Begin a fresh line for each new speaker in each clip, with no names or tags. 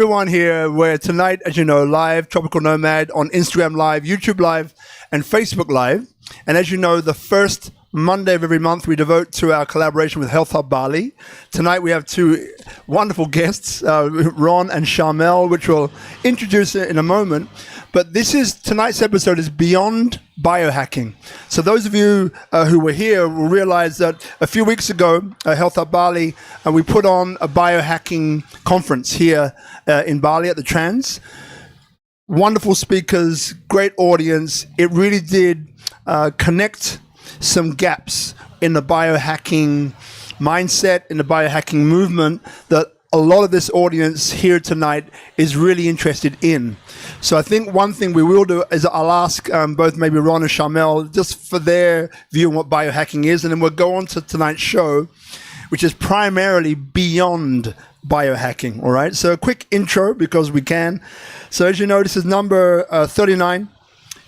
Everyone here, we're tonight, as you know, live, Tropical Nomad on Instagram Live, YouTube Live, and Facebook Live. And as you know, the first Monday of every month we devote to our collaboration with Health Hub Bali. Tonight we have two wonderful guests, Ron and Sharmelle, which we'll introduce in a moment. But tonight's episode is beyond biohacking. So those of you who were here will realize that a few weeks ago, Health Hub Bali, we put on a biohacking conference here in Bali at the Trans. Wonderful speakers, great audience. It really did connect some gaps in the biohacking mindset, in the biohacking movement that a lot of this audience here tonight is really interested in. So I think one thing we will do is I'll ask both maybe Ron and Sharmelle just for their view on what biohacking is, and then we'll go on to tonight's show, which is primarily beyond biohacking, all right? So a quick intro because we can. So as you know, this is number 39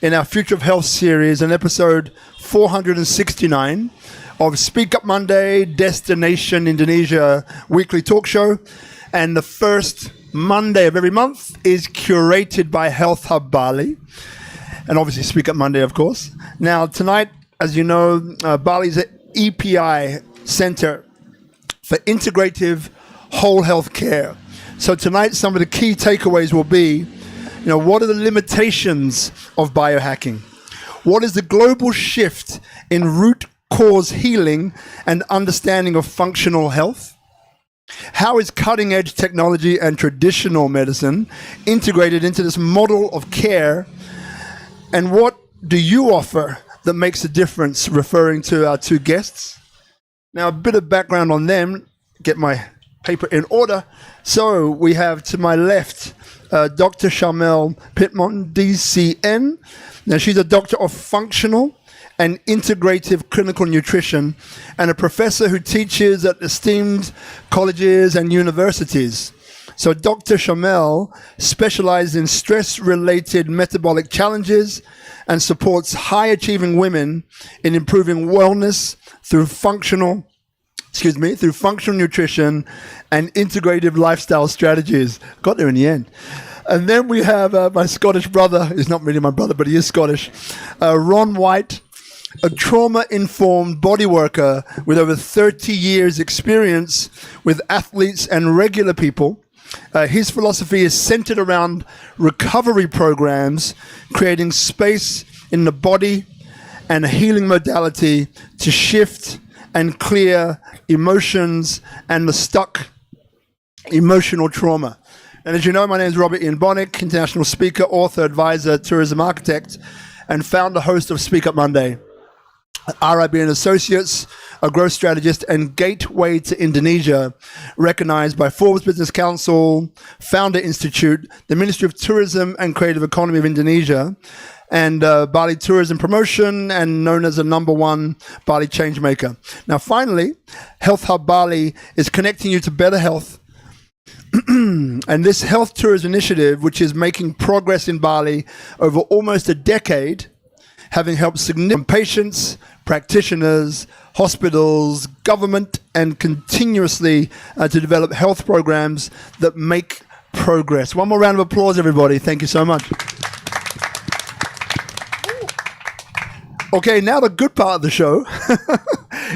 in our Future of Health series and episode 469 of SpeakuP Monday, Destination Indonesia weekly talk show. And the first Monday of every month is curated by Health Hub Bali. And obviously SpeakuP Monday, of course. Now, tonight, as you know, Bali's an EPI center for integrative whole health care. So tonight, some of the key takeaways will be, what are the limitations of biohacking? What is the global shift in root cause healing and understanding of functional health? How is cutting-edge technology and traditional medicine integrated into this model of care? And what do you offer that makes a difference, referring to our two guests? Now, a bit of background on them, get my paper in order. So we have to my left, Dr. Sharmelle Pittmon, DCN. Now, she's a doctor of functional and integrative clinical nutrition and a professor who teaches at esteemed colleges and universities. So Dr. Sharmelle specializes in stress-related metabolic challenges and supports high-achieving women in improving wellness through functional nutrition and integrative lifestyle strategies. Got there in the end. And then we have my Scottish brother. He's not really my brother, but he is Scottish. Ron White, a trauma-informed body worker with over 30 years experience with athletes and regular people. His philosophy is centered around recovery programs, creating space in the body and a healing modality to shift and clear emotions and the stuck emotional trauma. And as you know, my name is Robert Ian Bonnick, international speaker, author, advisor, tourism architect, and founder host of SpeakuP Monday. RIB and Associates, a growth strategist and gateway to Indonesia, recognized by Forbes Business Council, Founder Institute, the Ministry of Tourism and Creative Economy of Indonesia, and Bali Tourism Promotion, and known as the #1 Bali Changemaker. Now, finally, Health Hub Bali is connecting you to better health. And this health tourism initiative, which is making progress in Bali over almost a decade, having helped significant patients, practitioners, hospitals, government, and continuously to develop health programs that make progress. One more round of applause, everybody. Thank you so much. Okay, now the good part of the show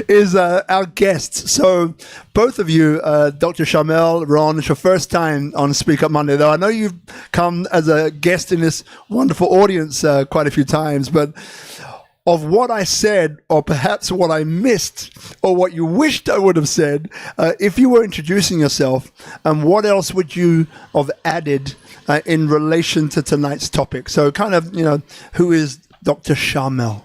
is our guests. So both of you, Dr. Sharmelle, Ron, it's your first time on SpeakuP Monday, though I know you've come as a guest in this wonderful audience quite a few times, but of what I said, or perhaps what I missed, or what you wished I would have said, if you were introducing yourself, what else would you have added in relation to tonight's topic? So kind of, who is Dr. Sharmelle?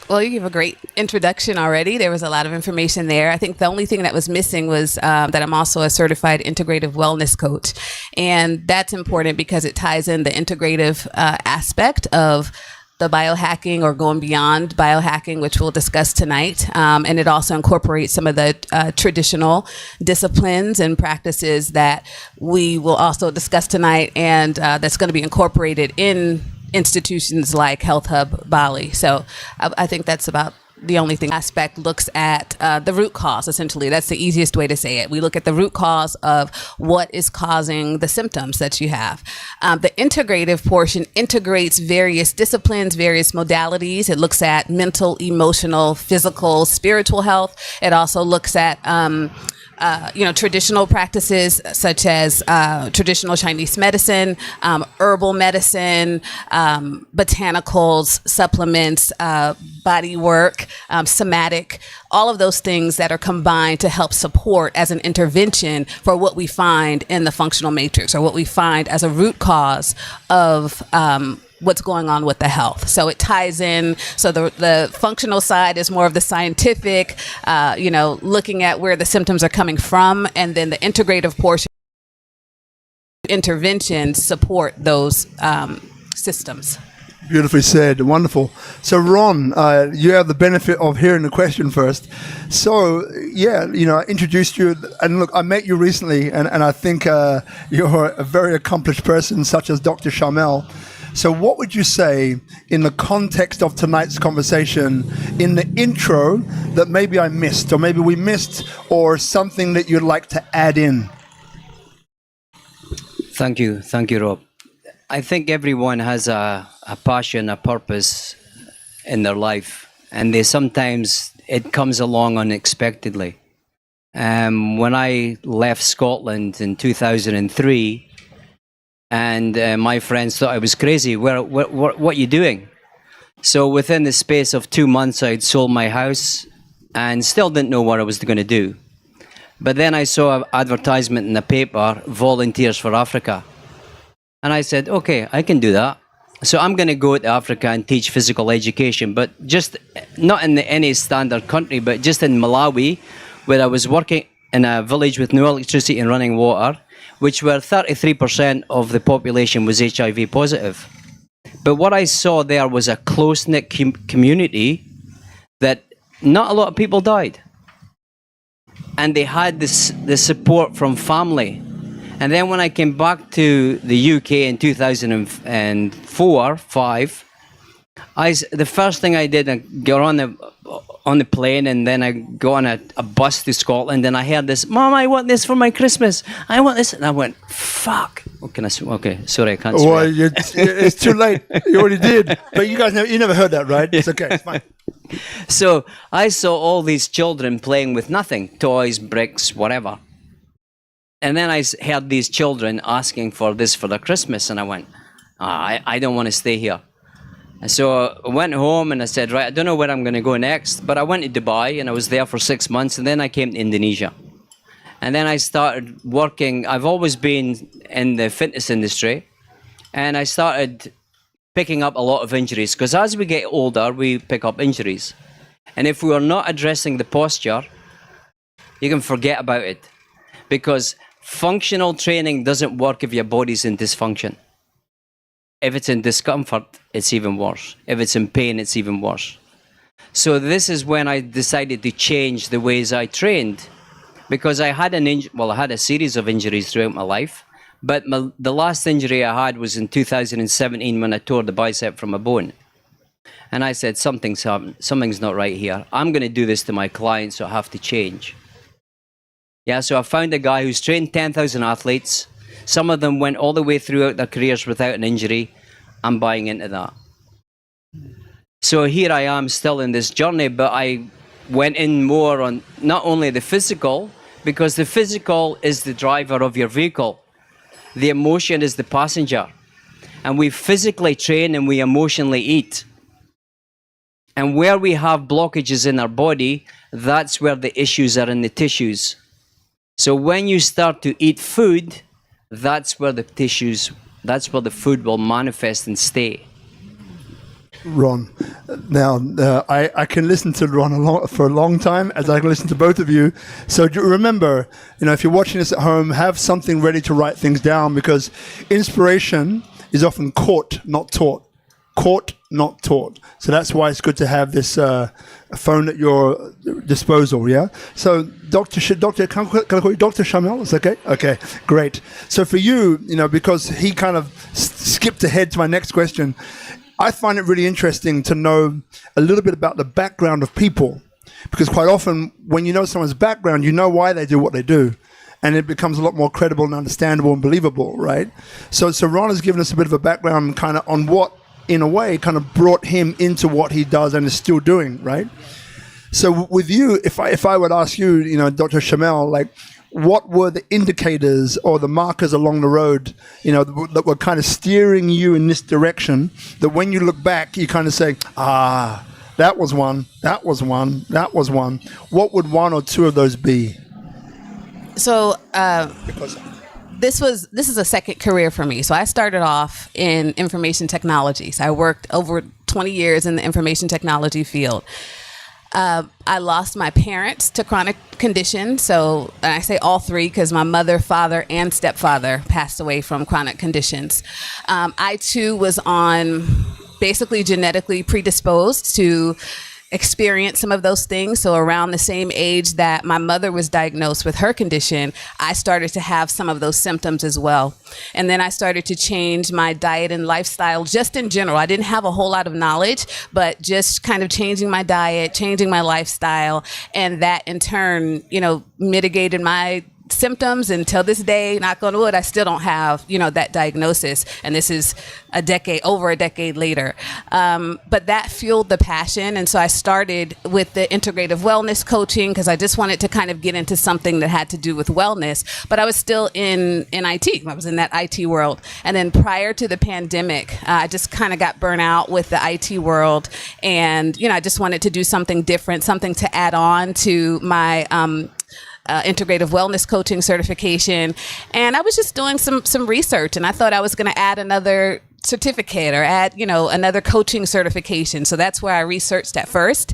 Well, you gave a great introduction already. There was a lot of information there. I think the only thing that was missing was that I'm also a certified integrative wellness coach. And that's important because it ties in the integrative aspect of the biohacking or going beyond biohacking, which we'll discuss tonight. And it also incorporates some of the traditional disciplines and practices that we will also discuss tonight, and that's going to be incorporated in institutions like Health Hub Bali. So I think that's about the only thing aspect looks at the root cause, essentially. That's the easiest way to say it. We look at the root cause of what is causing the symptoms that you have. The integrative portion integrates various disciplines, various modalities. It looks at mental, emotional, physical, spiritual health. It also looks at traditional practices such as traditional Chinese medicine, herbal medicine, botanicals, supplements, body work, somatic, all of those things that are combined to help support as an intervention for what we find in the functional matrix, or what we find as a root cause of what's going on with the health. So it ties in. So the functional side is more of the scientific, looking at where the symptoms are coming from, and then the integrative portion, interventions support those systems.
Beautifully said. Wonderful. So, Ron, you have the benefit of hearing the question first. So, I introduced you, and look, I met you recently, and I think you're a very accomplished person, such as Dr. Sharmelle. So what would you say in the context of tonight's conversation, in the intro, that maybe I missed, or maybe we missed, or something that you'd like to add in?
Thank you, Rob. I think everyone has a passion, a purpose in their life, and sometimes it comes along unexpectedly. When I left Scotland in 2003, and my friends thought I was crazy. What are you doing? So within the space of 2 months, I'd sold my house and still didn't know what I was going to do. But then I saw an advertisement in the paper, Volunteers for Africa. And I said, okay, I can do that. So I'm going to go to Africa and teach physical education, but just not in any standard country, but just in Malawi, where I was working in a village with no electricity and running water, which were 33% of the population was HIV positive. But what I saw there was a close-knit community that not a lot of people died. And they had the support from family. And then when I came back to the UK in 2004-5, the first thing I did, I got on the plane, and then I go on a bus to Scotland, and I heard this, "Mom, I want this for my Christmas. I want this." And I went, fuck. Okay, sorry, I can't swear.
Well, it's too late. You already did. But you guys never heard that, right? It's okay, it's fine.
So I saw all these children playing with nothing, toys, bricks, whatever. And then I heard these children asking for this for their Christmas, and I went, I don't want to stay here. And so I went home and I said, right, I don't know where I'm going to go next, but I went to Dubai and I was there for 6 months, and then I came to Indonesia. And then I started working. I've always been in the fitness industry, and I started picking up a lot of injuries, because as we get older, we pick up injuries. And if we are not addressing the posture, you can forget about it, because functional training doesn't work if your body's in dysfunction. If it's in discomfort, it's even worse. If it's in pain, it's even worse. So this is when I decided to change the ways I trained, because I had I had a series of injuries throughout my life, but the last injury I had was in 2017 when I tore the bicep from a bone. And I said, something's not right here. I'm going to do this to my clients, so I have to change. Yeah, so I found a guy who's trained 10,000 athletes. Some of them went all the way throughout their careers without an injury. I'm buying into that. So here I am still in this journey, but I went in more on not only the physical, because the physical is the driver of your vehicle. The emotion is the passenger. And we physically train and we emotionally eat. And where we have blockages in our body, that's where the issues are in the tissues. So when you start to eat food, that's where the food will manifest and stay.
Ron, now I can listen to Ron for a long time, as I can listen to both of you. So remember, if you're watching this at home, have something ready to write things down, because inspiration is often caught, not taught. Caught, not taught. So that's why it's good to have this phone at your disposal, yeah? So Dr. Can I call you Dr. Sharmelle? Is that okay? Okay, great. So for you, because he kind of skipped ahead to my next question, I find it really interesting to know a little bit about the background of people, because quite often when you know someone's background, you know why they do what they do. And it becomes a lot more credible and understandable and believable, right? So Ron has given us a bit of a background kind of on what, in a way, kind of brought him into what he does and is still doing, right? So with you, if I would ask you, you know, Dr. Sharmelle, like, what were the indicators or the markers along the road, you know, that were kind of steering you in this direction, that when you look back, you kind of say, that was one, that was one, that was one. What would one or two of those be?
So this is a second career for me. So I started off in information technology. So I worked over 20 years in the information technology field. I lost my parents to chronic conditions. So I say all three because my mother, father, and stepfather passed away from chronic conditions. I too was basically genetically predisposed to experience some of those things. So around the same age that my mother was diagnosed with her condition, I started to have some of those symptoms as well. And then I started to change my diet and lifestyle just in general. I didn't have a whole lot of knowledge, but just kind of changing my diet, changing my lifestyle. And that in turn, you know, mitigated my symptoms. And till this day, knock on wood, I still don't have, you know, that diagnosis. And this is over a decade later. But that fueled the passion. And so I started with the integrative wellness coaching because I just wanted to kind of get into something that had to do with wellness. But I was still in IT. I was in that IT world. And then prior to the pandemic, I just kind of got burnt out with the IT world. And, you know, I just wanted to do something different, something to add on to my integrative wellness coaching certification. And I was just doing some research, and I thought I was going to add another certificate or add, you know, another coaching certification. So that's where I researched at first.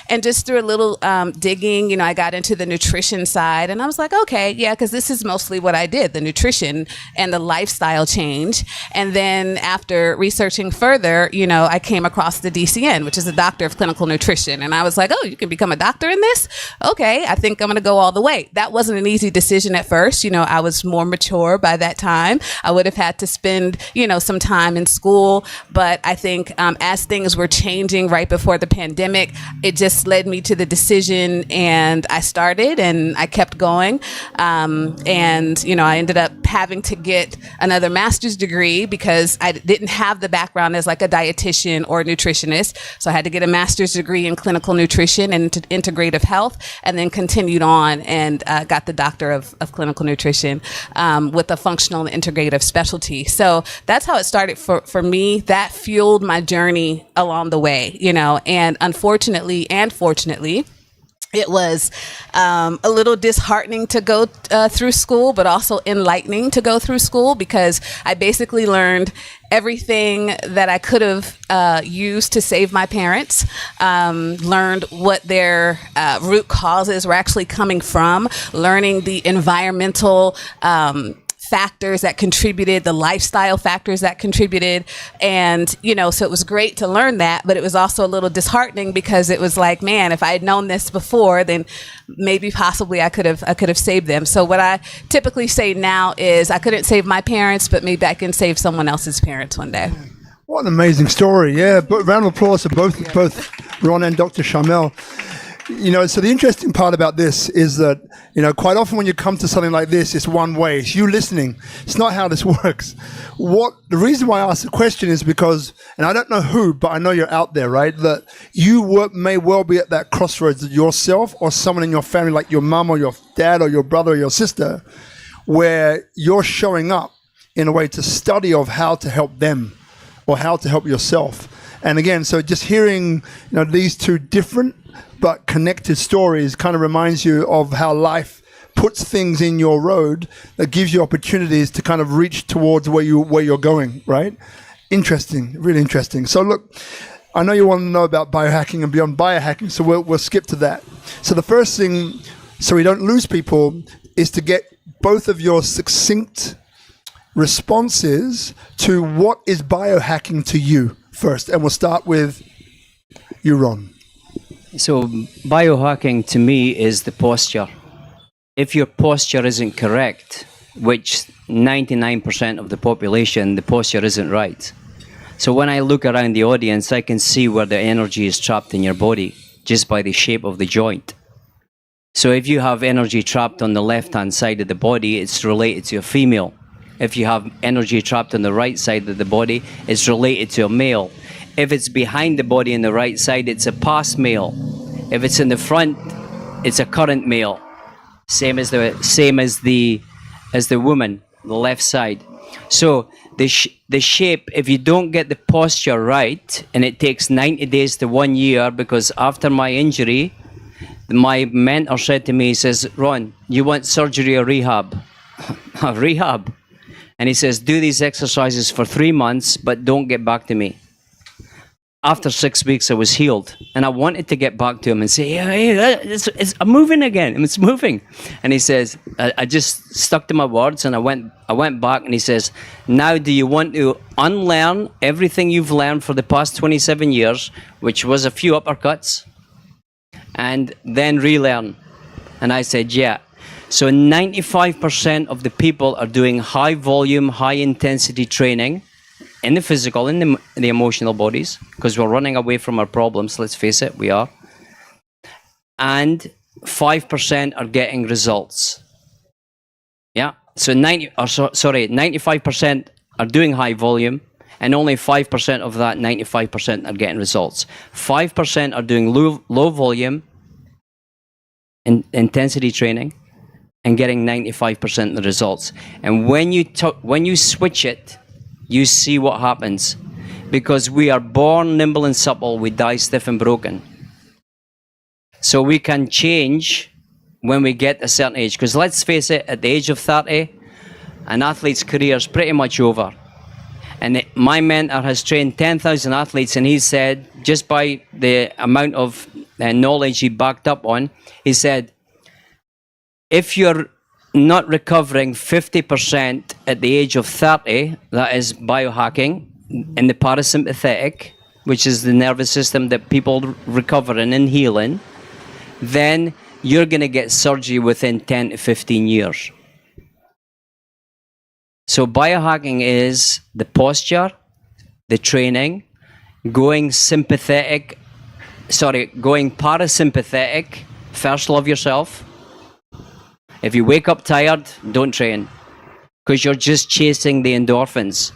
And just through a little digging, you know, I got into the nutrition side, and I was like, okay, yeah, because this is mostly what I did, the nutrition and the lifestyle change. And then after researching further, you know, I came across the DCN, which is a doctor of clinical nutrition. And I was like, oh, you can become a doctor in this? Okay, I think I'm going to go all the way. That wasn't an easy decision at first. You know, I was more mature by that time. I would have had to spend, you know, some time in school. But I think as things were changing right before the pandemic, it just led me to the decision, and I started and I kept going. And, you know, I ended up having to get another master's degree because I didn't have the background as like a dietitian or a nutritionist. So I had to get a master's degree in clinical nutrition and integrative health, and then continued on and got the doctor of clinical nutrition with a functional and integrative specialty. So that's how it started for me. That fueled my journey along the way, you know, and unfortunately and fortunately, it was a little disheartening to go through school, but also enlightening to go through school, because I basically learned everything that I could have used to save my parents, learned what their root causes were actually coming from, learning the environmental factors that contributed, the lifestyle factors that contributed. And, you know, so it was great to learn that, but it was also a little disheartening because it was like, man, if I had known this before, then maybe possibly I could have saved them. So what I typically say now is I couldn't save my parents, but maybe I can save someone else's parents one day.
What an amazing story. Yeah, but round of applause to both Ron and Dr. Sharmelle. You know, so the interesting part about this is that, you know, quite often when you come to something like this, it's one way. It's you listening. It's not how this works. The reason why I asked the question is because, and I don't know who, but I know you're out there, right? That you may well be at that crossroads yourself or someone in your family, like your mom or your dad or your brother or your sister, where you're showing up in a way to study of how to help them or how to help yourself. And again, so just hearing, you know, these two different but connected stories kind of reminds you of how life puts things in your road that gives you opportunities to kind of reach towards where you're going, right? Interesting, really interesting. So look, I know you want to know about biohacking and beyond biohacking, so we'll skip to that. So the first thing, so we don't lose people, is to get both of your succinct responses to what is biohacking to you first. And we'll start with you, Ron.
So biohacking to me is the posture. If your posture isn't correct, which 99% of the population, the posture isn't right. So when I look around the audience, I can see where the energy is trapped in your body just by the shape of the joint. So if you have energy trapped on the left-hand side of the body, it's related to a female. If you have energy trapped on the right side of the body, it's related to a male. If it's behind the body on the right side, it's a past male. If it's in the front, it's a current male. Same as the woman, the left side. So the shape, if you don't get the posture right, and it takes 90 days to 1 year, because after my injury, my mentor said to me, he says, Ron, you want surgery or rehab? Rehab. And he says, do these exercises for 3 months, but don't get back to me. After 6 weeks, I was healed. And I wanted to get back to him and say, hey, I'm moving again. It's moving. And he says, I just stuck to my words, and I went back, and he says, now do you want to unlearn everything you've learned for the past 27 years, which was a few uppercuts, and then relearn? And I said, yeah. So 95% of the people are doing high volume, high intensity training in the physical, in the emotional bodies, because we're running away from our problems. Let's face it, we are. And 5% are getting results. Yeah. So 95% are doing high volume, and only 5% of that 95% are getting results. 5% are doing low volume intensity training and getting 95% of the results. And when you switch it, you see what happens. Because we are born nimble and supple, we die stiff and broken. So we can change when we get a certain age. Because let's face it, at the age of 30, an athlete's career is pretty much over. And my mentor has trained 10,000 athletes, and he said, just by the amount of knowledge he backed up on, he said, if you're not recovering 50% at the age of 30, that is biohacking, in the parasympathetic, which is the nervous system that people recover in and heal in, then you're going to get surgery within 10 to 15 years. So biohacking is the posture, the training, going parasympathetic, first love yourself. If you wake up tired, don't train, because you're just chasing the endorphins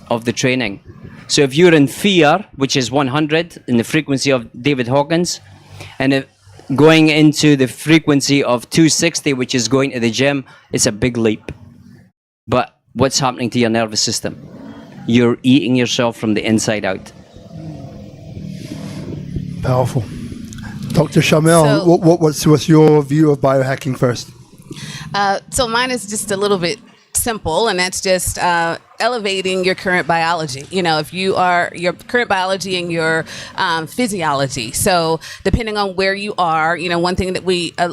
of the training. So if you're in fear, which is 100 in the frequency of David Hawkins, and going into the frequency of 260, which is going to the gym, it's a big leap. But what's happening to your nervous system? You're eating yourself from the inside out.
Powerful. Dr. Sharmelle, what's your view of biohacking first?
So mine is just a little bit simple, and that's just elevating your current biology. You know, if you are your current biology and your physiology. So depending on where you are, you know, one thing that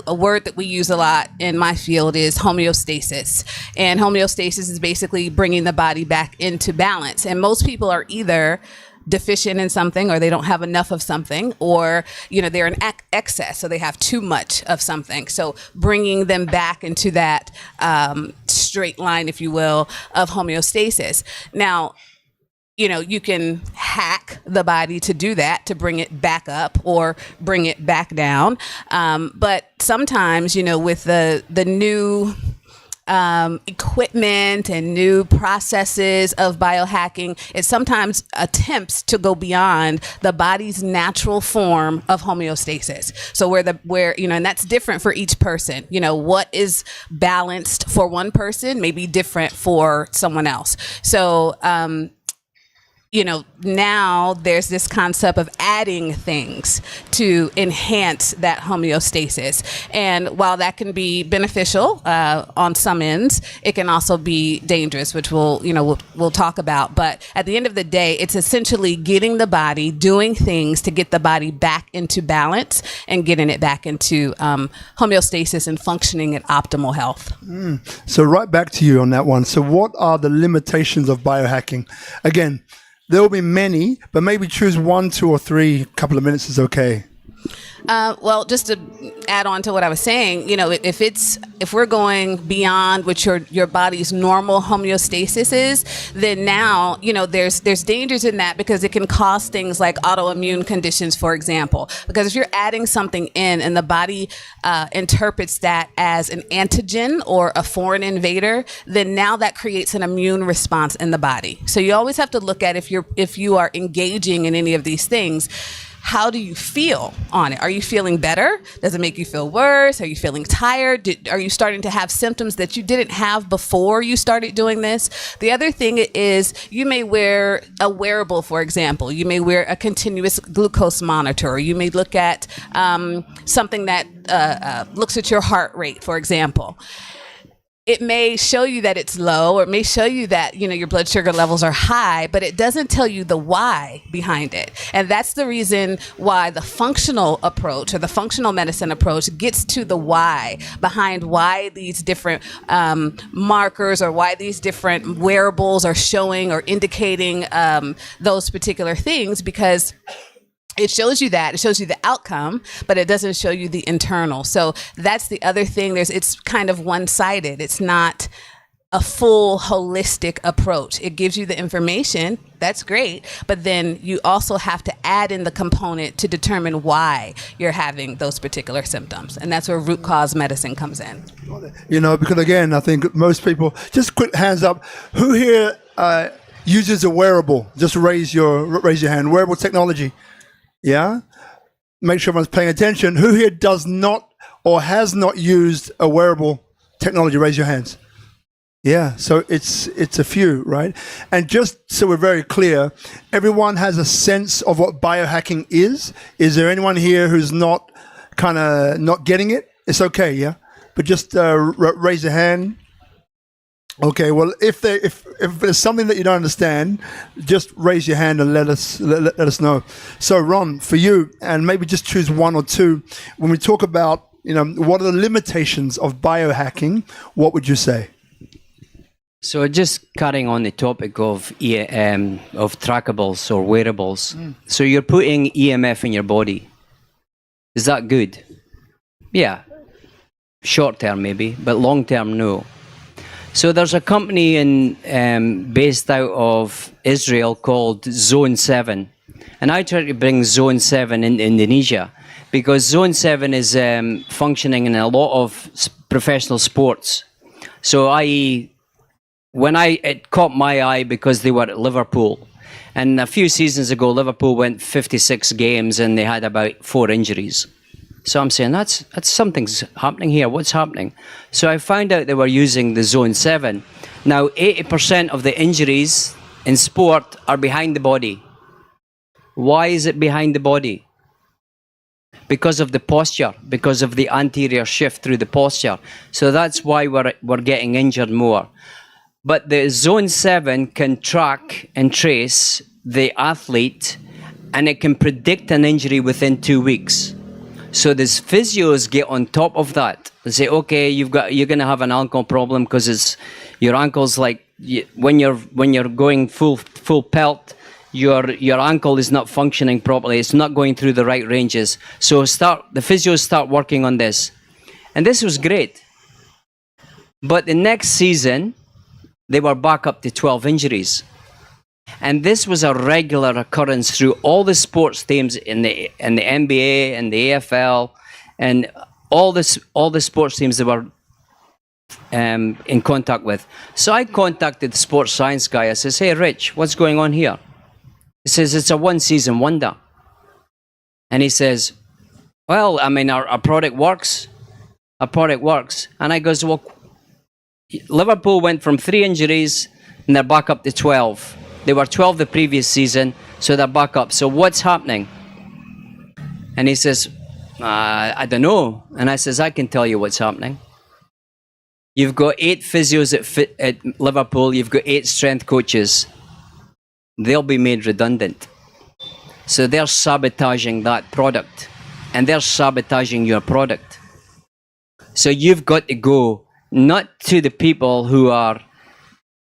a word that we use a lot in my field is homeostasis. And homeostasis is basically bringing the body back into balance. And most people are either deficient in something, or they don't have enough of something, or, you know, they're in excess, so they have too much of something. So bringing them back into that straight line, if you will, of homeostasis. Now, you know, you can hack the body to do that, to bring it back up or bring it back down. But sometimes, you know, with the new equipment and new processes of biohacking, it sometimes attempts to go beyond the body's natural form of homeostasis. So where you know, and that's different for each person. You know, what is balanced for one person may be different for someone else. So you know, now there's this concept of adding things to enhance that homeostasis. And while that can be beneficial on some ends, it can also be dangerous, which we'll talk about. But at the end of the day, it's essentially getting the body, doing things to get the body back into balance and getting it back into homeostasis and functioning at optimal health.
So right back to you on that one. So what are the limitations of biohacking? Again, there will be many, but maybe choose 1, 2, or 3. A couple of minutes is okay.
Well, just to add on to what I was saying, if we're going beyond what your body's normal homeostasis is, then now, there's dangers in that because it can cause things like autoimmune conditions, for example. Because if you're adding something in and the body interprets that as an antigen or a foreign invader, then now that creates an immune response in the body. So you always have to look at if you are engaging in any of these things, how do you feel on it? Are you feeling better? Does it make you feel worse? Are you feeling tired? Are you starting to have symptoms that you didn't have before you started doing this? The other thing is you may wear a wearable, for example. You may wear a continuous glucose monitor. You may look at something that looks at your heart rate, for example. It may show you that it's low, or it may show you that, your blood sugar levels are high, but it doesn't tell you the why behind it. And that's the reason why the functional approach or the functional medicine approach gets to the why behind why these different markers or why these different wearables are showing or indicating those particular things, because it shows you the outcome, but it doesn't show you the internal. So that's the other thing. It's kind of one-sided. It's not a full holistic approach. It gives you the information. That's great. But then you also have to add in the component to determine why you're having those particular symptoms. And that's where root cause medicine comes in.
Because again, I think most people, just quick hands up, who here uses a wearable? Just raise your hand. Wearable technology. Yeah? Make sure everyone's paying attention. Who here does not or has not used a wearable technology? Raise your hands. Yeah, so it's a few, right? And just so we're very clear, everyone has a sense of what biohacking is. Is there anyone here who's not getting it? It's okay, yeah? But just raise your hand. Okay, well, if there's something that you don't understand, just raise your hand and let us know. So, Ron, for you, and maybe just choose one or two. When we talk about, what are the limitations of biohacking, what would you say?
So, just cutting on the topic of trackables or wearables. So, you're putting EMF in your body. Is that good? Yeah. Short term, maybe, but long term, no. So there's a company based out of Israel called Zone 7. And I try to bring Zone 7 in Indonesia because Zone 7 is functioning in a lot of professional sports. So i.e., it caught my eye because they were at Liverpool. And a few seasons ago, Liverpool went 56 games and they had about 4 injuries. So I'm saying, that's something's happening here. What's happening? So I found out they were using the Zone 7. Now, 80% of the injuries in sport are behind the body. Why is it behind the body? Because of the posture, because of the anterior shift through the posture. So that's why we're getting injured more. But the Zone 7 can track and trace the athlete, and it can predict an injury within 2 weeks. So these physios get on top of that. They say, okay, you're going to have an ankle problem because your ankle's like when you're going full pelt, your ankle is not functioning properly. It's not going through the right ranges. So the physios start working on this, and this was great. But the next season, they were back up to 12 injuries. And this was a regular occurrence through all the sports teams in the NBA and the AFL and all the sports teams they were in contact with. So I contacted the sports science guy. I says, hey, Rich, what's going on here? He says, it's a one-season wonder. And he says, well, I mean, our product works. Our product works. And I goes, well, Liverpool went from 3 injuries and they're back up to 12. They were 12 the previous season, so they're back up. So what's happening? And he says, I don't know. And I says, I can tell you what's happening. You've got 8 physios at Liverpool. You've got 8 strength coaches. They'll be made redundant. So they're sabotaging that product. And they're sabotaging your product. So you've got to go not to the people who are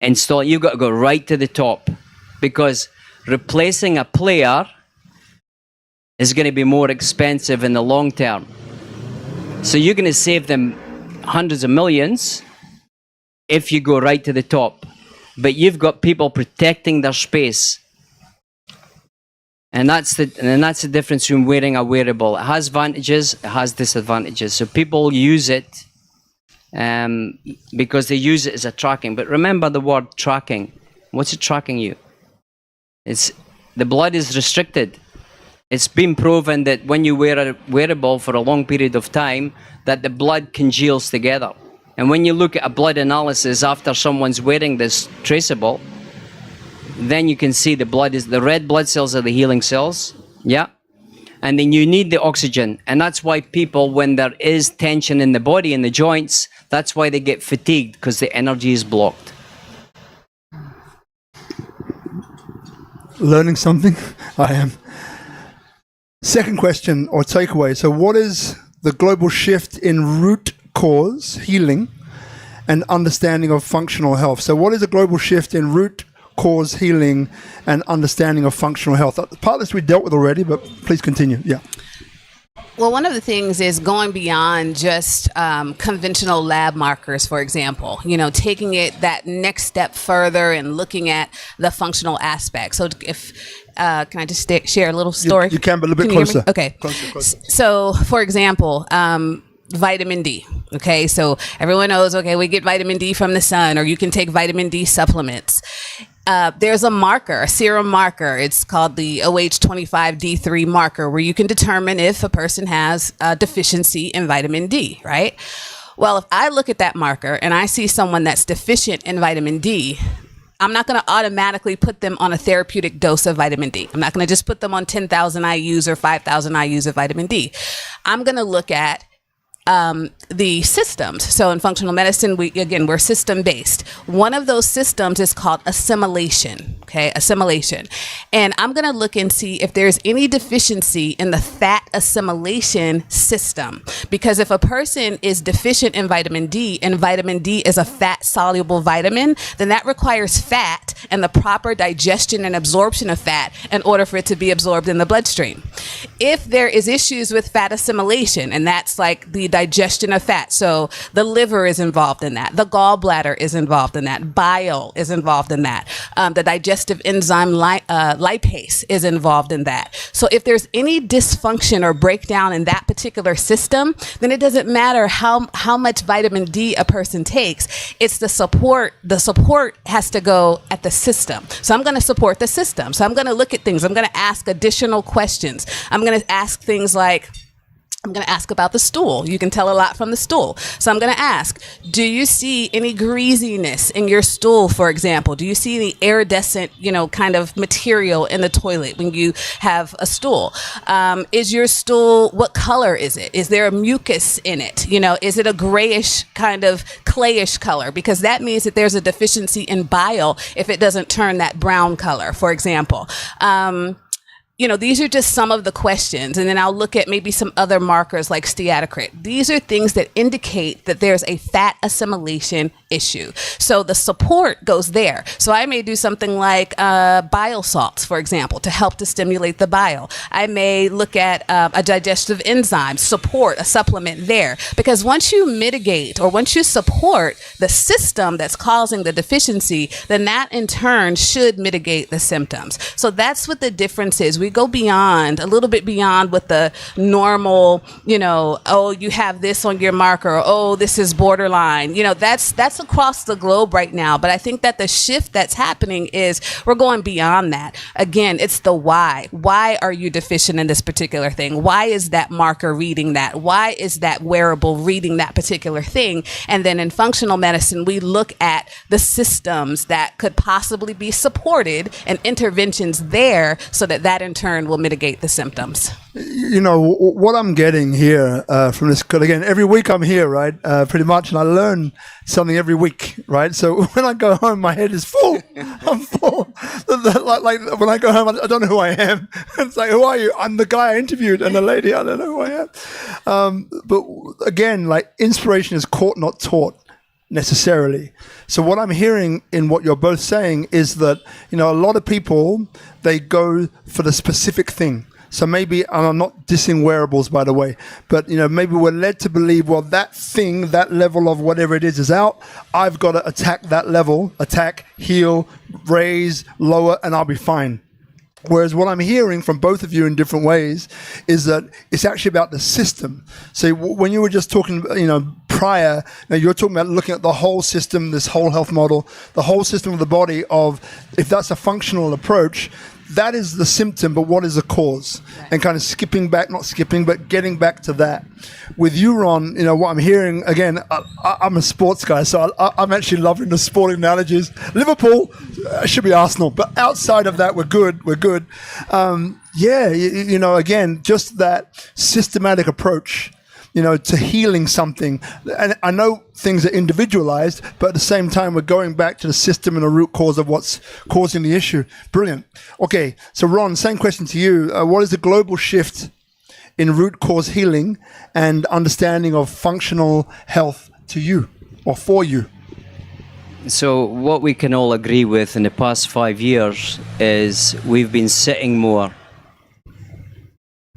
installing. You've got to go right to the top. Because replacing a player is going to be more expensive in the long term. So you're going to save them hundreds of millions if you go right to the top. But you've got people protecting their space. And that's the difference between wearing a wearable. It has advantages, it has disadvantages. So people use it because they use it as a tracking. But remember the word tracking. What's it tracking you? The blood is restricted. It's been proven that when you wear a wearable for a long period of time, that the blood congeals together. And when you look at a blood analysis after someone's wearing this traceable, then you can see the red blood cells are the healing cells. Yeah. And then you need the oxygen. And that's why people, when there is tension in the body, in the joints, that's why they get fatigued, because the energy is blocked.
Learning something? I am. Second question or takeaway. So what is the global shift in root cause healing and understanding of functional health? So what is the global shift in root cause healing and understanding of functional health? Part of this we dealt with already, but please continue. Yeah.
Well, one of the things is going beyond just conventional lab markers, for example, taking it that next step further and looking at the functional aspect. So can I just share a little story?
You can, but a little bit closer.
Okay. Closer. So, for example, vitamin D. Okay, so everyone knows, we get vitamin D from the sun, or you can take vitamin D supplements. There's a marker, a serum marker. It's called the OH25D3 marker, where you can determine if a person has a deficiency in vitamin D, right? Well, if I look at that marker and I see someone that's deficient in vitamin D, I'm not going to automatically put them on a therapeutic dose of vitamin D. I'm not going to just put them on 10,000 IUs or 5,000 IUs of vitamin D. I'm going to look at the systems. So in functional medicine, we're system-based. One of those systems is called assimilation. Okay, assimilation. And I'm going to look and see if there's any deficiency in the fat assimilation system. Because if a person is deficient in vitamin D, and vitamin D is a fat-soluble vitamin, then that requires fat and the proper digestion and absorption of fat in order for it to be absorbed in the bloodstream. If there is issues with fat assimilation, and that's like the digestion of fat, so the liver is involved in that, the gallbladder is involved in that, bile is involved in that, the digestive enzyme lipase is involved in that. So if there's any dysfunction or breakdown in that particular system, then it doesn't matter how much vitamin D a person takes. It's the support. The support has to go at the system. So I'm going to support the system. So I'm going to look at things. I'm going to ask additional questions. I'm going to ask things like, I'm going to ask about the stool. You can tell a lot from the stool. So I'm going to ask, do you see any greasiness in your stool, for example? Do you see any iridescent, kind of material in the toilet when you have a stool? Is your stool, what color is it? Is there a mucus in it? Is it a grayish kind of clayish color? Because that means that there's a deficiency in bile if it doesn't turn that brown color, for example. These are just some of the questions. And then I'll look at maybe some other markers like steatocrit. These are things that indicate that there's a fat assimilation issue. So the support goes there. So I may do something like bile salts, for example, to help to stimulate the bile. I may look at a digestive enzyme, support, a supplement there. Because once you mitigate or once you support the system that's causing the deficiency, then that in turn should mitigate the symptoms. So that's what the difference is. We go beyond, a little bit beyond what the normal, you have this on your marker, or, oh, this is borderline. That's across the globe right now. But I think that the shift that's happening is we're going beyond that. Again, it's the why. Why are you deficient in this particular thing? Why is that marker reading that? Why is that wearable reading that particular thing? And then in functional medicine, we look at the systems that could possibly be supported and interventions there so that in turn will mitigate the symptoms.
What I'm getting here from this, because again, every week I'm here, right? Pretty much, and I learn something every week, right? So when I go home, my head is full. I'm full. Like when I go home, I don't know who I am. It's like, who are you? I'm the guy I interviewed, and the lady, I don't know who I am. But again, like inspiration is caught, not taught necessarily. So what I'm hearing in what you're both saying is that, a lot of people, they go for the specific thing. So maybe, and I'm not dissing wearables, by the way, but maybe we're led to believe, well, that thing, that level of whatever it is out. I've got to attack that level, attack, heal, raise, lower, and I'll be fine. Whereas what I'm hearing from both of you in different ways is that it's actually about the system. So when you were just talking, prior, you're talking about looking at the whole system, this whole health model, the whole system of the body of, if that's a functional approach, that is the symptom, but what is the cause? Right. And kind of skipping back, not skipping, but getting back to that. With you, Ron, what I'm hearing, again, I'm a sports guy, so I'm actually loving the sporting analogies. Liverpool, should be Arsenal, but outside of that, we're good. Again, just that systematic approach, to healing something. And I know things are individualized, but at the same time, we're going back to the system and the root cause of what's causing the issue. Brilliant. Okay, so Ron, same question to you. What is the global shift in root cause healing and understanding of functional health to you or for you?
So what we can all agree with in the past 5 years is we've been sitting more.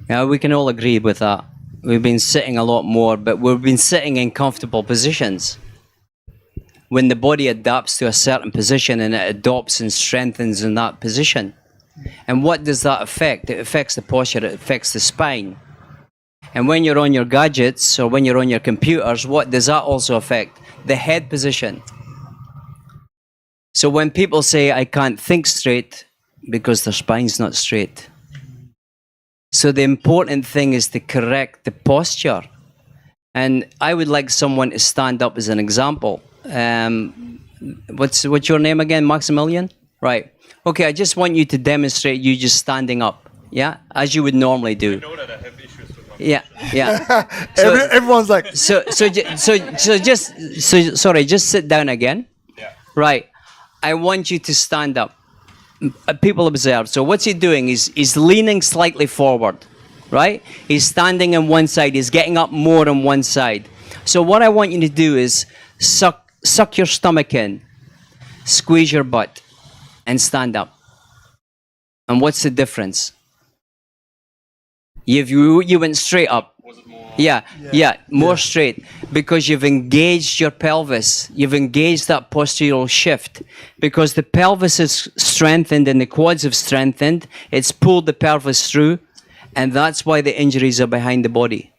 Yeah, we can all agree with that. We've been sitting a lot more, but we've been sitting in comfortable positions. When the body adapts to a certain position and it adopts and strengthens in that position. And what does that affect? It affects the posture, it affects the spine. And when you're on your gadgets or when you're on your computers, what does that also affect? The head position. So when people say, I can't think straight, because their spine's not straight. So the important thing is to correct the posture. And I would like someone to stand up as an example. What's your name again, Maximilian? Right. Okay, I just want you to demonstrate you just standing up. Yeah, as you would normally do. I know that I have issues with my Yeah. So,
everyone's like...
Just sit down again. Yeah. Right. I want you to stand up. People observe. So what's he doing? He's leaning slightly forward, right? He's standing on one side. He's getting up more on one side. So what I want you to do is suck your stomach in, squeeze your butt, and stand up. And what's the difference? You went straight up. Was it more? Yeah, more straight, because you've engaged your pelvis. You've engaged that postural shift, because the pelvis is strengthened and the quads have strengthened. It's pulled the pelvis through, and that's why the injuries are behind the body.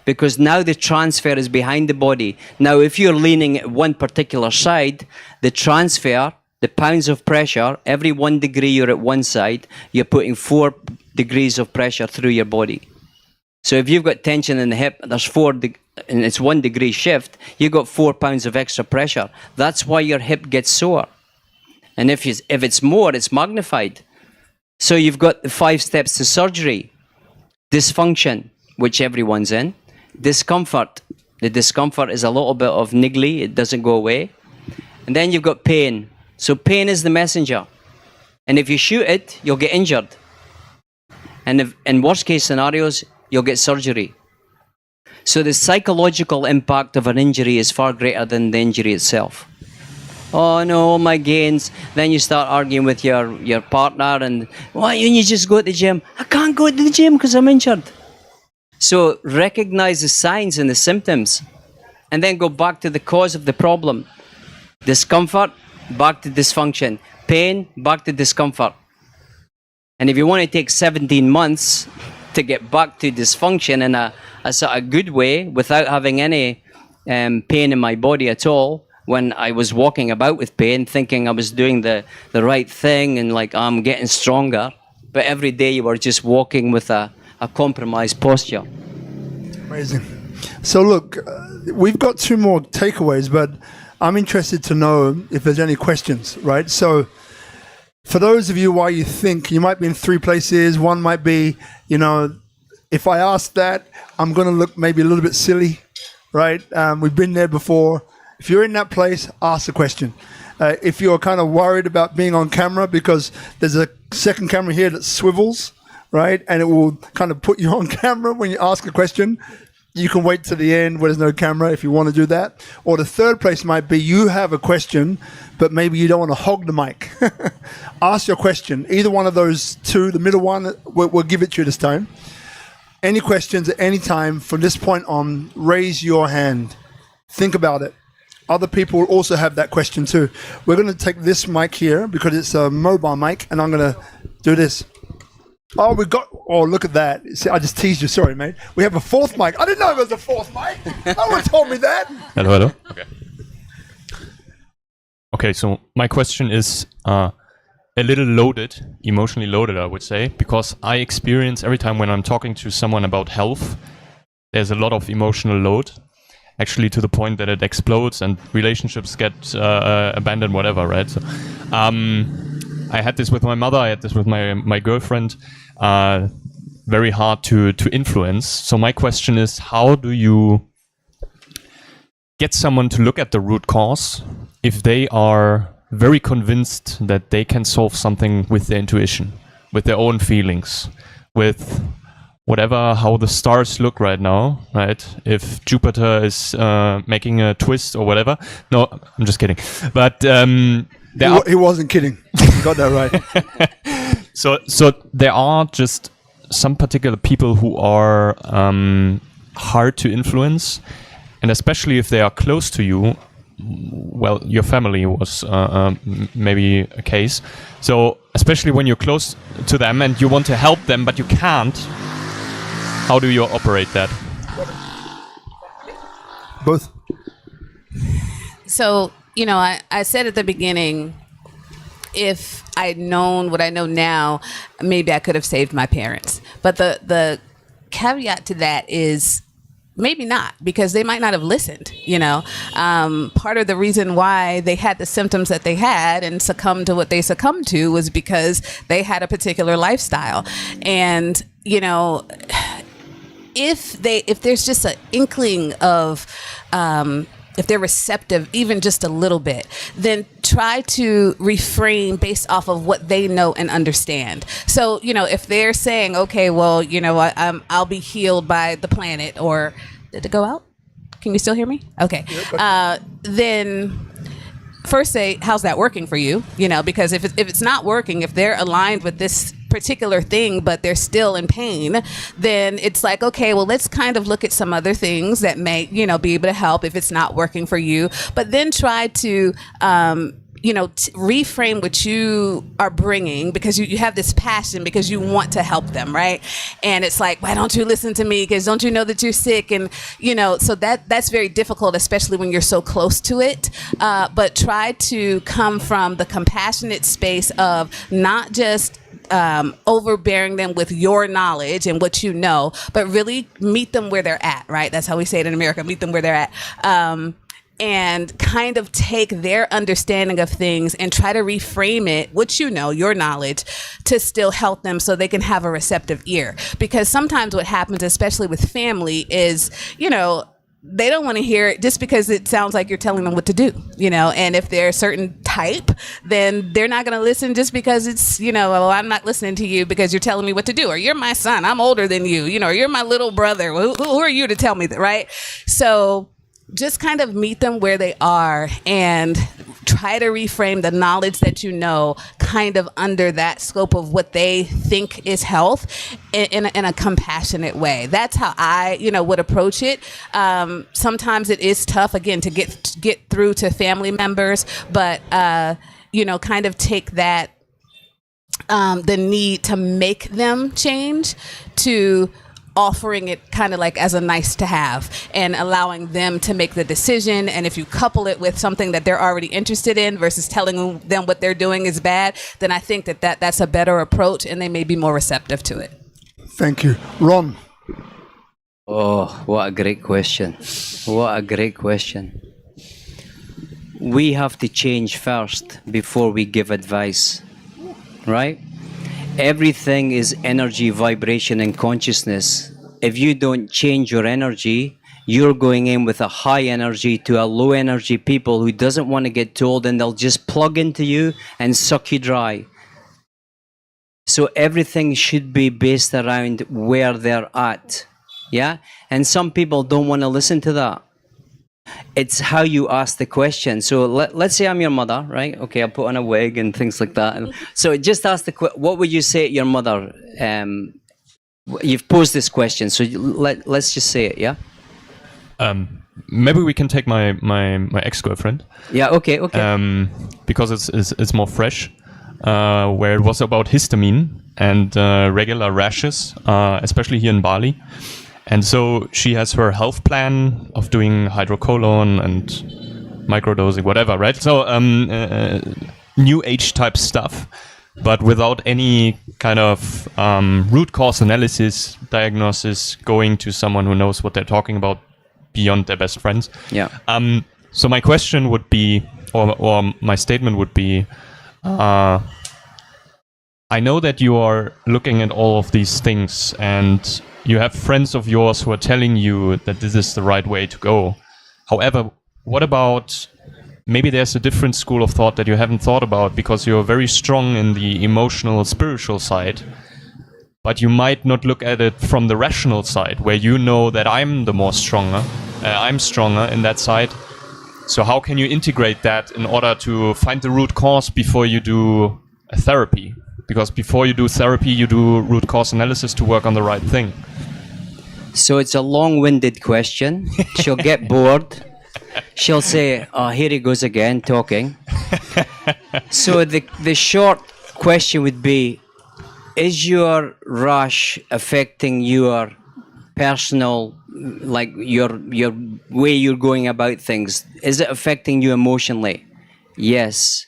Because now the transfer is behind the body. Now, if you're leaning at one particular side, the transfer, the pounds of pressure, every 1 degree you're at one side, you're putting 4 degrees of pressure through your body. So if you've got tension in the hip, there's and it's 1 degree shift, you've got 4 pounds of extra pressure. That's why your hip gets sore. And if it's more, it's magnified. So you've got the 5 steps to surgery. Dysfunction, which everyone's in. Discomfort. The discomfort is a little bit of niggly, it doesn't go away. And then you've got pain. So pain is the messenger. And if you shoot it, you'll get injured. And if, in worst case scenarios, you'll get surgery. So the psychological impact of an injury is far greater than the injury itself. Oh no, all my gains. Then you start arguing with your partner and, why don't you just go to the gym? I can't go to the gym because I'm injured. So recognize the signs and the symptoms and then go back to the cause of the problem. Discomfort, back to dysfunction. Pain, back to discomfort. And if you want to take 17 months to get back to dysfunction in a sort of good way without having any pain in my body at all, when I was walking about with pain, thinking I was doing the right thing and like I'm getting stronger, but every day you were just walking with a compromised posture.
Amazing. So look, we've got 2 more takeaways, but I'm interested to know if there's any questions, right? So for those of you, why you think you might be in 3 places, one might be, if I ask that, I'm going to look maybe a little bit silly, right? We've been there before. If you're in that place, ask the question. If you're kind of worried about being on camera because there's a second camera here that swivels, right? And it will kind of put you on camera when you ask a question. You can wait to the end where there's no camera if you want to do that. Or the third place might be you have a question, but maybe you don't want to hog the mic. Ask your question. Either one of those two, the middle one, we'll give it to you this time. Any questions at any time from this point on, raise your hand. Think about it. Other people also have that question too. We're going to take this mic here because it's a mobile mic, and I'm going to do this. Oh, look at that. See, I just teased you. Sorry, mate. We have a fourth mic. I didn't know there was a fourth mic. No one told me that.
Hello. Okay. Okay, so my question is a little loaded, emotionally loaded, I would say, because I experience every time when I'm talking to someone about health, there's a lot of emotional load, actually to the point that it explodes and relationships get abandoned, whatever, right? So, I had this with my mother, I had this with my girlfriend, very hard to influence. So my question is, how do you get someone to look at the root cause if they are very convinced that they can solve something with their intuition, with their own feelings, with whatever, how the stars look right now, right? If Jupiter is making a twist or whatever. No, I'm just kidding. But
he wasn't kidding. You got that right.
So there are just some particular people who are hard to influence, and especially if they are close to you. Well, your family was maybe a case. So especially when you're close to them and you want to help them, but you can't, how do you operate that?
Both.
So, I said at the beginning, if I'd known what I know now, maybe I could have saved my parents. But the caveat to that is maybe not, because they might not have listened. Part of the reason why they had the symptoms that they had and succumbed to what they succumbed to was because they had a particular lifestyle. And, if there's just an inkling of, if they're receptive, even just a little bit, then try to reframe based off of what they know and understand. So, if they're saying, okay, well, I'll be healed by the planet, or did it go out? Can you still hear me? Okay. Then first say, how's that working for you? Because if it's not working, if they're aligned with this particular thing, but they're still in pain, then it's like, okay, well, let's kind of look at some other things that may, be able to help if it's not working for you. But then try to, reframe what you are bringing, because you have this passion, because you want to help them, right? And it's like, why don't you listen to me? Because don't you know that you're sick? And, so that's very difficult, especially when you're so close to it. But try to come from the compassionate space of not just overbearing them with your knowledge and what you know, but really meet them where they're at, right? That's how we say it in America, meet them where they're at. And kind of take their understanding of things and try to reframe it, what your knowledge, to still help them so they can have a receptive ear. Because sometimes what happens, especially with family, is, they don't want to hear it just because it sounds like you're telling them what to do, and if they're a certain type, then they're not going to listen just because it's, well, I'm not listening to you because you're telling me what to do, or you're my son, I'm older than you, or you're my little brother. Who are you to tell me that, right? So just kind of meet them where they are and try to reframe the knowledge that kind of under that scope of what they think is health in a compassionate way. That's how I, would approach it. Sometimes it is tough, again, to get through to family members, but, kind of take that, the need to make them change to offering it kind of like as a nice to have and allowing them to make the decision. And if you couple it with something that they're already interested in versus telling them what they're doing is bad, then I think that's a better approach and they may be more receptive to it.
Thank you. Ron.
Oh, what a great question. What a great question. We have to change first before we give advice, right? Everything is energy, vibration, and consciousness. If you don't change your energy, you're going in with a high energy to a low energy people who doesn't want to get told, and they'll just plug into you and suck you dry. So everything should be based around where they're at. Yeah? And some people don't want to listen to that. It's how you ask the question. So let's say I'm your mother, right? Okay, I'll put on a wig and things like that. And so just ask what would you say to your mother? You've posed this question, so let's just say it, yeah?
Maybe we can take my ex-girlfriend.
Yeah, okay.
Because it's more fresh. Where it was about histamine and regular rashes, especially here in Bali. And so she has her health plan of doing hydrocolon and microdosing, whatever, right? So new age type stuff, but without any kind of root cause analysis, diagnosis, going to someone who knows what they're talking about beyond their best friends.
Yeah.
So my question would be, or my statement would be, I know that you are looking at all of these things and you have friends of yours who are telling you that this is the right way to go. However, what about maybe there's a different school of thought that you haven't thought about because you're very strong in the emotional, spiritual side, but you might not look at it from the rational side where you know that I'm stronger in that side. So how can you integrate that in order to find the root cause before you do a therapy? Because before you do therapy, you do root cause analysis to work on the right thing.
So it's a long-winded question. She'll get bored. She'll say, "Oh, here he goes again, talking." So the short question would be, is your rush affecting your personal, like your way you're going about things? Is it affecting you emotionally? Yes.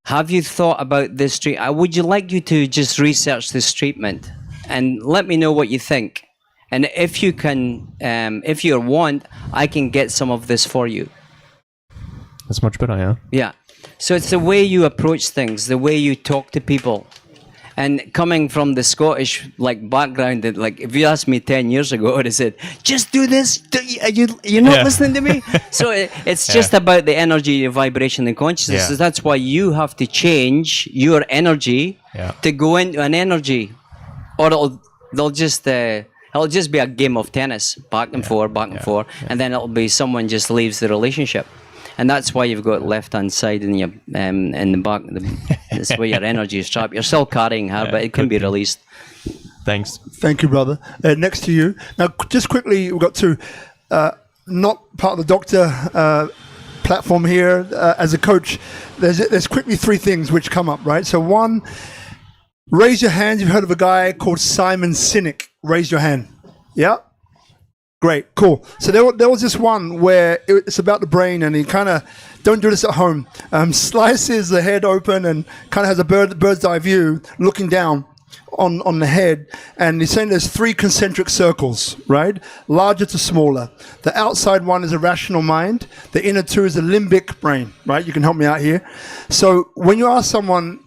Have you thought about this treatment? Would you like you to just research this treatment and let me know what you think? And if you can, if you want, I can get some of this for you.
That's much better, yeah?
Yeah. So it's the way you approach things, the way you talk to people. And coming from the Scottish background, that if you asked me 10 years ago, I would have said, just do this. You're not listening to me. So it's just about the energy, the vibration, and consciousness.
Yeah.
So that's why you have to change your energy to go into an energy, or it'll just be a game of tennis, back and forth, and then it'll be someone just leaves the relationship. And that's why you've got left-hand side in your in the back. That's where your energy is trapped. You're still carrying her, but it can be released.
Thanks.
Thank you, brother. Next to you. Now, just quickly, we've got to, not part of the doctor platform here. As a coach, there's quickly three things which come up, right? So one, raise your hand. You've heard of a guy called Simon Sinek. Raise your hand. Yeah? Great, cool. So there was this one where it's about the brain, and he kind of, don't do this at home, slices the head open and kind of has a bird's eye view looking down on the head, and he's saying there's three concentric circles, right? Larger to smaller. The outside one is a rational mind. The inner two is the limbic brain, right? You can help me out here. So when you ask someone,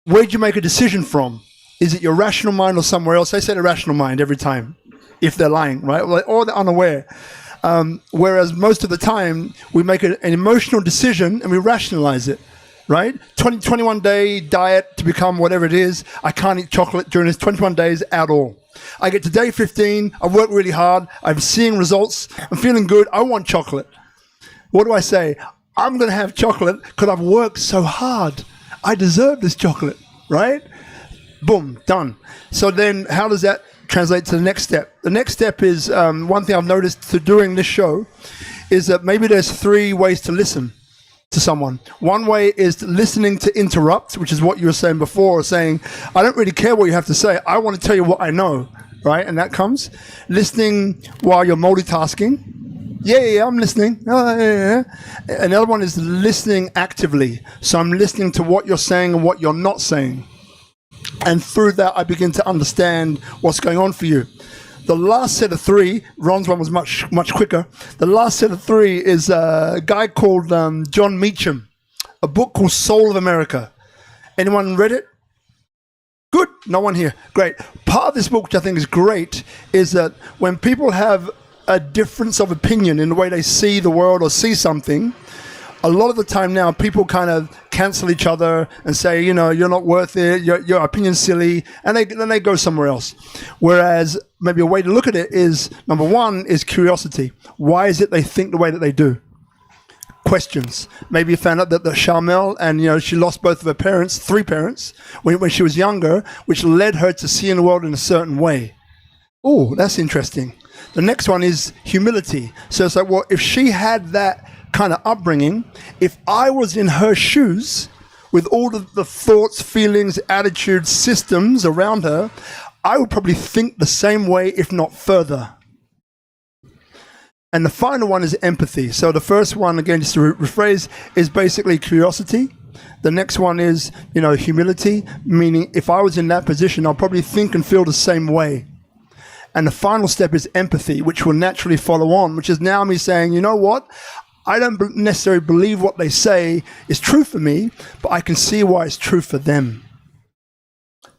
where'd you make a decision from? Is it your rational mind or somewhere else? They say the rational mind every time, if they're lying, right? Or they're unaware. Whereas most of the time, we make an emotional decision and we rationalize it, right? 21-day diet to become whatever it is. I can't eat chocolate during this 21 days at all. I get to day 15, I've worked really hard, I'm seeing results, I'm feeling good, I want chocolate. What do I say? I'm going to have chocolate because I've worked so hard. I deserve this chocolate, right? Boom, done. So then how does that translate to the next step? The next step is, one thing I've noticed through doing this show is that maybe there's three ways to listen to someone. One way is listening to interrupt, which is what you were saying before, saying, I don't really care what you have to say. I want to tell you what I know, right? And that comes. Listening while you're multitasking. Yeah, I'm listening. Yeah. Another one is listening actively. So I'm listening to what you're saying and what you're not saying. And through that, I begin to understand what's going on for you. The last set of three, Ron's one was much quicker. The last set of three is a guy called John Meacham, a book called Soul of America. Anyone read it? Good. No one here. Great. Part of this book, which I think is great, is that when people have a difference of opinion in the way they see the world or see something, a lot of the time now, people kind of cancel each other and say, you know, you're not worth it, your opinion's silly, and then they go somewhere else. Whereas maybe a way to look at it is, number one, is curiosity. Why is it they think the way that they do? Questions. Maybe you found out that Sharmelle, and you know, she lost both of her parents, 3 parents, when she was younger, which led her to see in the world in a certain way. Oh, that's interesting. The next one is humility. So it's like, well, if she had that kind of upbringing, if I was in her shoes with all of the thoughts, feelings, attitudes, systems around her, I would probably think the same way, if not further. And the final one is empathy. So the first one, again, just to rephrase, is basically curiosity. The next one is, you know, humility, meaning if I was in that position, I'll probably think and feel the same way. And the final step is empathy, which will naturally follow on, which is now me saying, you know what? I don't necessarily believe what they say is true for me, but I can see why it's true for them.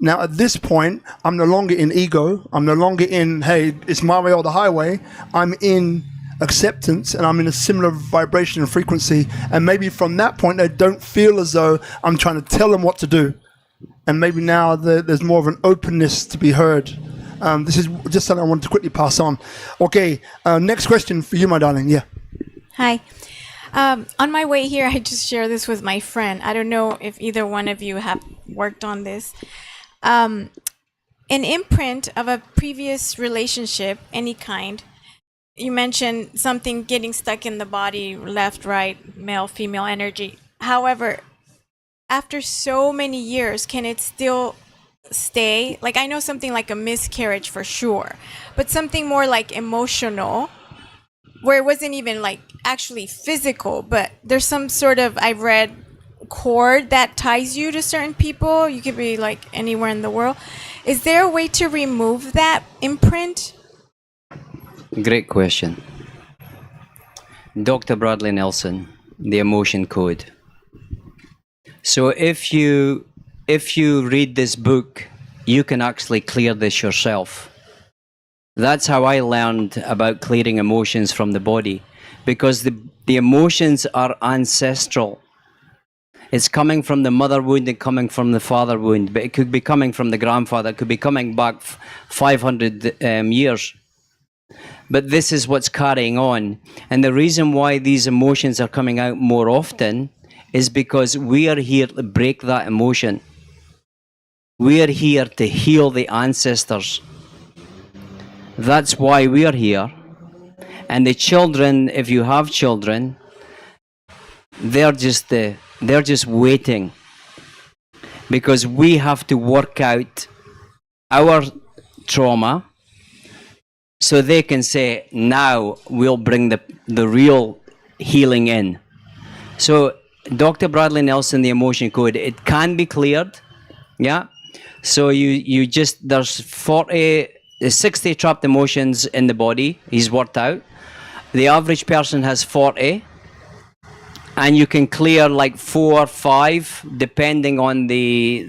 Now, at this point, I'm no longer in ego. I'm no longer in, hey, it's my way or the highway. I'm in acceptance, and I'm in a similar vibration and frequency. And maybe from that point, I don't feel as though I'm trying to tell them what to do. And maybe now there's more of an openness to be heard. This is just something I wanted to quickly pass on. Okay, next question for you, my darling. Yeah.
Hi. On my way here, I just shared this with my friend. I don't know if either one of you have worked on this. An imprint of a previous relationship, any kind. You mentioned something getting stuck in the body, left, right, male, female energy. However, after so many years, can it still stay? Like, I know something like a miscarriage for sure, but something more like emotional, where it wasn't even like actually physical, but there's some sort of, I've read, cord that ties you to certain people. You could be like anywhere in the world. Is there a way to remove that imprint?
Great question. Dr. Bradley Nelson, the emotion code. So if you read this book, you can actually clear this yourself. That's how I learned about clearing emotions from the body, because the emotions are ancestral. It's coming from the mother wound and coming from the father wound, but it could be coming from the grandfather, it could be coming back 500 years. But this is what's carrying on. And the reason why these emotions are coming out more often is because we are here to break that emotion. We are here to heal the ancestors. That's why we are here. And the children, if you have children, they're just waiting, because we have to work out our trauma so they can say, now we'll bring the real healing in. So Dr. Bradley Nelson, the emotion code, it can be cleared. Yeah. So you just, there's 60 trapped emotions in the body. He's worked out. The average person has 40. And you can clear like 4 or 5, depending on they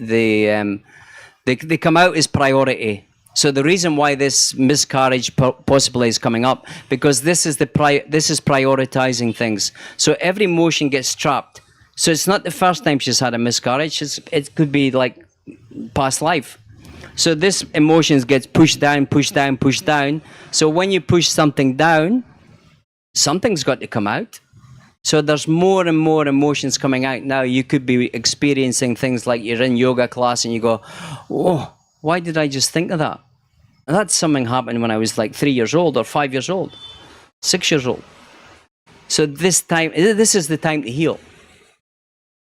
come out as priority. So the reason why this miscarriage possibly is coming up, because this is prioritizing things. So every emotion gets trapped. So it's not the first time she's had a miscarriage. It could be like past life. So this emotions gets pushed down, pushed down, pushed down. So when you push something down, something's got to come out. So there's more and more emotions coming out now. You could be experiencing things like you're in yoga class and you go, oh, why did I just think of that? And that's something happened when I was like 3 years old or 5 years old, 6 years old. So this is the time to heal.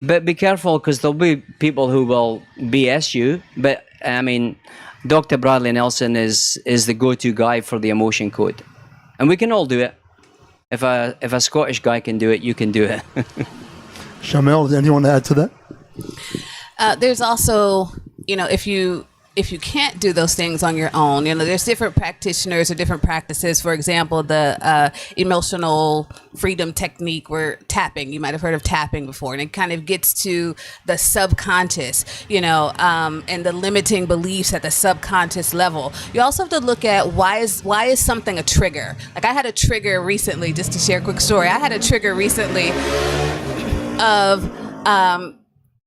But be careful, because there'll be people who will BS you. But I mean, Dr. Bradley Nelson is the go-to guy for the emotion code. And we can all do it. If a Scottish guy can do it, you can do it.
Sharmelle, does anyone add to that?
There's also, if you can't do those things on your own, there's different practitioners or different practices. For example, the emotional freedom technique, where tapping, you might have heard of tapping before, and it kind of gets to the subconscious, and the limiting beliefs at the subconscious level. You also have to look at why is something a trigger. Like I had a trigger recently, just to share a quick story. I had a trigger recently of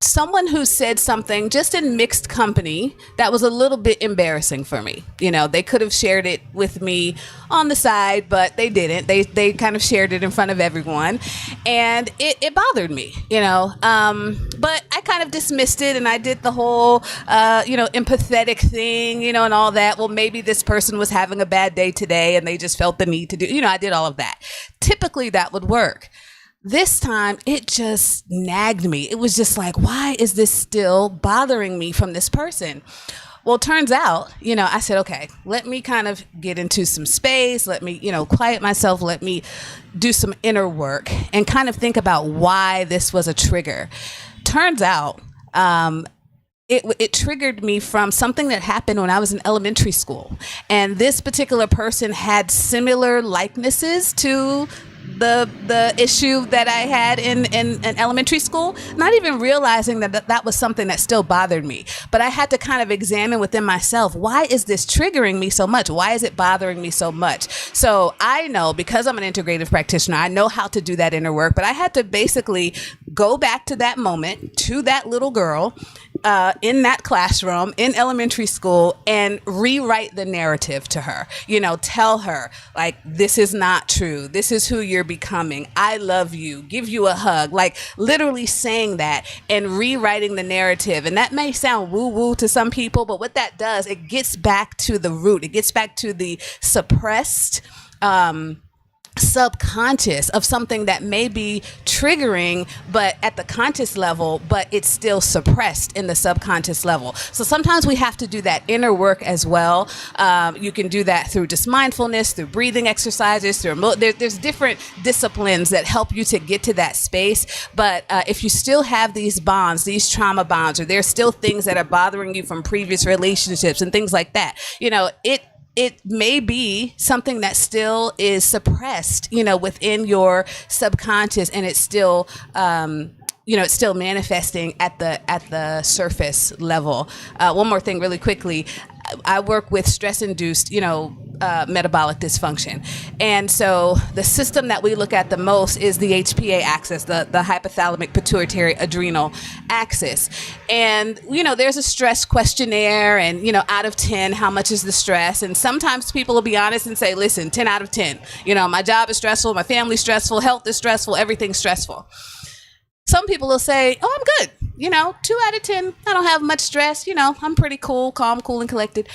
someone who said something just in mixed company that was a little bit embarrassing for me. You know, they could have shared it with me on the side, but they didn't. They kind of shared it in front of everyone, and it bothered me, you know. But I kind of dismissed it, and I did the whole, empathetic thing, you know, and all that. Well, maybe this person was having a bad day today, and they just felt the need to do, you know, I did all of that. Typically, that would work. This time, it just nagged me. It was just like, why is this still bothering me from this person? Well, turns out, you know, I said, okay, let me kind of get into some space. Let me, you know, quiet myself. Let me do some inner work and kind of think about why this was a trigger. Turns out, it triggered me from something that happened when I was in elementary school. And this particular person had similar likenesses to the issue that I had in elementary school, not even realizing that was something that still bothered me. But I had to kind of examine within myself, why is this triggering me so much? Why is it bothering me so much? So I know, because I'm an integrative practitioner, I know how to do that inner work, but I had to basically go back to that moment, to that little girl, in that classroom in elementary school, and rewrite the narrative to her. You know, tell her, like, this is not true. This is who you're becoming. I love you. Give you a hug. Like, literally saying that and rewriting the narrative. And that may sound woo-woo to some people, but what that does, it gets back to the root. It gets back to the suppressed subconscious of something that may be triggering, but at the conscious level, but it's still suppressed in the subconscious level. So sometimes we have to do that inner work as well. You can do that through just mindfulness, through breathing exercises, there's different disciplines that help you to get to that space. But if you still have these bonds, these trauma bonds, or there's still things that are bothering you from previous relationships and things like that, you know, it may be something that still is suppressed, you know, within your subconscious, and it's still, it's still manifesting at the surface level. One more thing really quickly. I work with stress-induced, metabolic dysfunction. And so the system that we look at the most is the HPA axis, the hypothalamic pituitary adrenal axis. And, there's a stress questionnaire, and, out of 10, how much is the stress? And sometimes people will be honest and say, listen, 10 out of 10. My job is stressful, my family's stressful, health is stressful, everything's stressful. Some people will say, oh, I'm good. 2 out of 10, I don't have much stress. I'm pretty cool, calm, cool, and collected.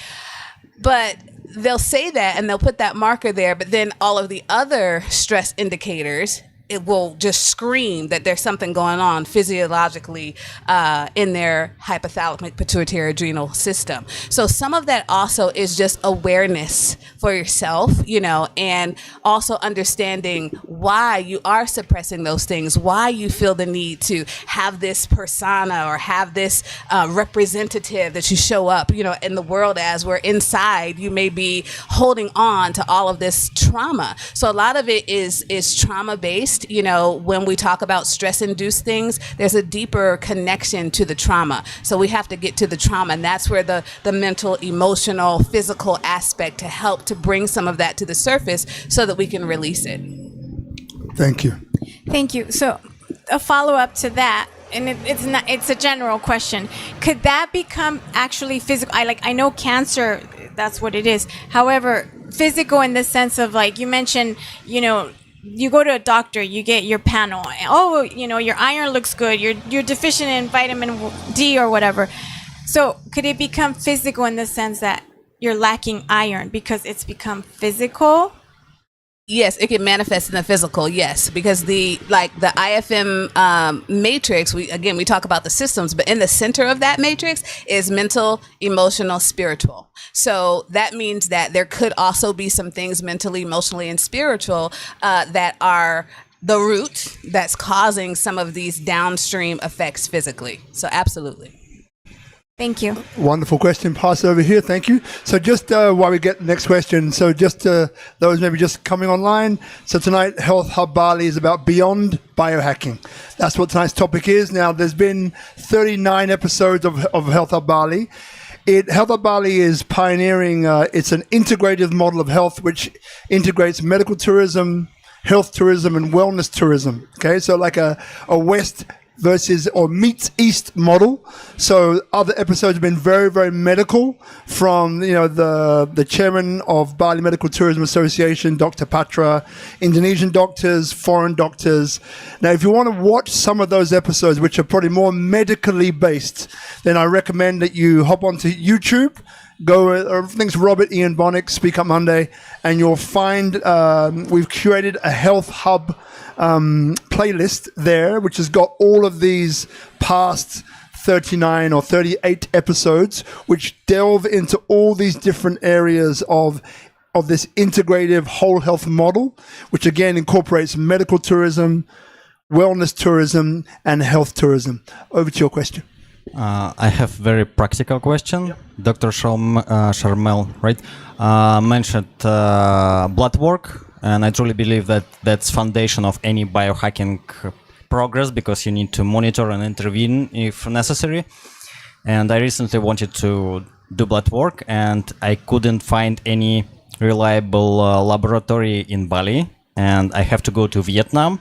But they'll say that and they'll put that marker there. But then all of the other stress indicators, it will just scream that there's something going on physiologically in their hypothalamic pituitary adrenal system. So some of that also is just awareness for yourself, and also understanding why you are suppressing those things, why you feel the need to have this persona or have this representative that you show up, in the world as, where inside you may be holding on to all of this trauma. So a lot of it is trauma-based. When we talk about stress-induced things, there's a deeper connection to the trauma. So we have to get to the trauma, and that's where the mental, emotional, physical aspect to help to bring some of that to the surface so that we can release it.
Thank you.
Thank you. So a follow-up to that, and it's a general question. Could that become actually physical? I know cancer, that's what it is. However, physical in the sense of, like you mentioned, you go to a doctor, you get your panel. Oh, your iron looks good. You're deficient in vitamin D or whatever. So could it become physical in the sense that you're lacking iron because it's become physical?
Yes, it can manifest in the physical, yes, because the IFM matrix, we talk about the systems, but in the center of that matrix is mental, emotional, spiritual. So that means that there could also be some things mentally, emotionally, and spiritual that are the root that's causing some of these downstream effects physically. So absolutely.
Thank you.
Wonderful question. Pass it over here. Thank you. So just while we get the next question, so just those maybe just coming online. So tonight, Health Hub Bali is about beyond biohacking. That's what tonight's topic is. Now, there's been 39 episodes of Health Hub Bali. Health Hub Bali is pioneering, it's an integrative model of health which integrates medical tourism, health tourism and wellness tourism. Okay, so like a West versus or meets East model. So other episodes have been very, very medical from, you know, the chairman of Bali Medical Tourism Association, Dr. Patra, Indonesian doctors, foreign doctors. Now, if you want to watch some of those episodes, which are probably more medically based, then I recommend that you hop onto YouTube, go, everything's Robert Ian Bonnick, Speak Up Monday, and you'll find we've curated a health hub playlist there, which has got all of these past 39 or 38 episodes, which delve into all these different areas of this integrative whole health model, which again incorporates medical tourism, wellness tourism, and health tourism. Over to your question.
I have very practical question. Yep. Dr. Sharmelle, right, mentioned blood work, and I truly believe that that's foundation of any biohacking progress, because you need to monitor and intervene if necessary. And I recently wanted to do blood work, and I couldn't find any reliable laboratory in Bali, and I have to go to Vietnam.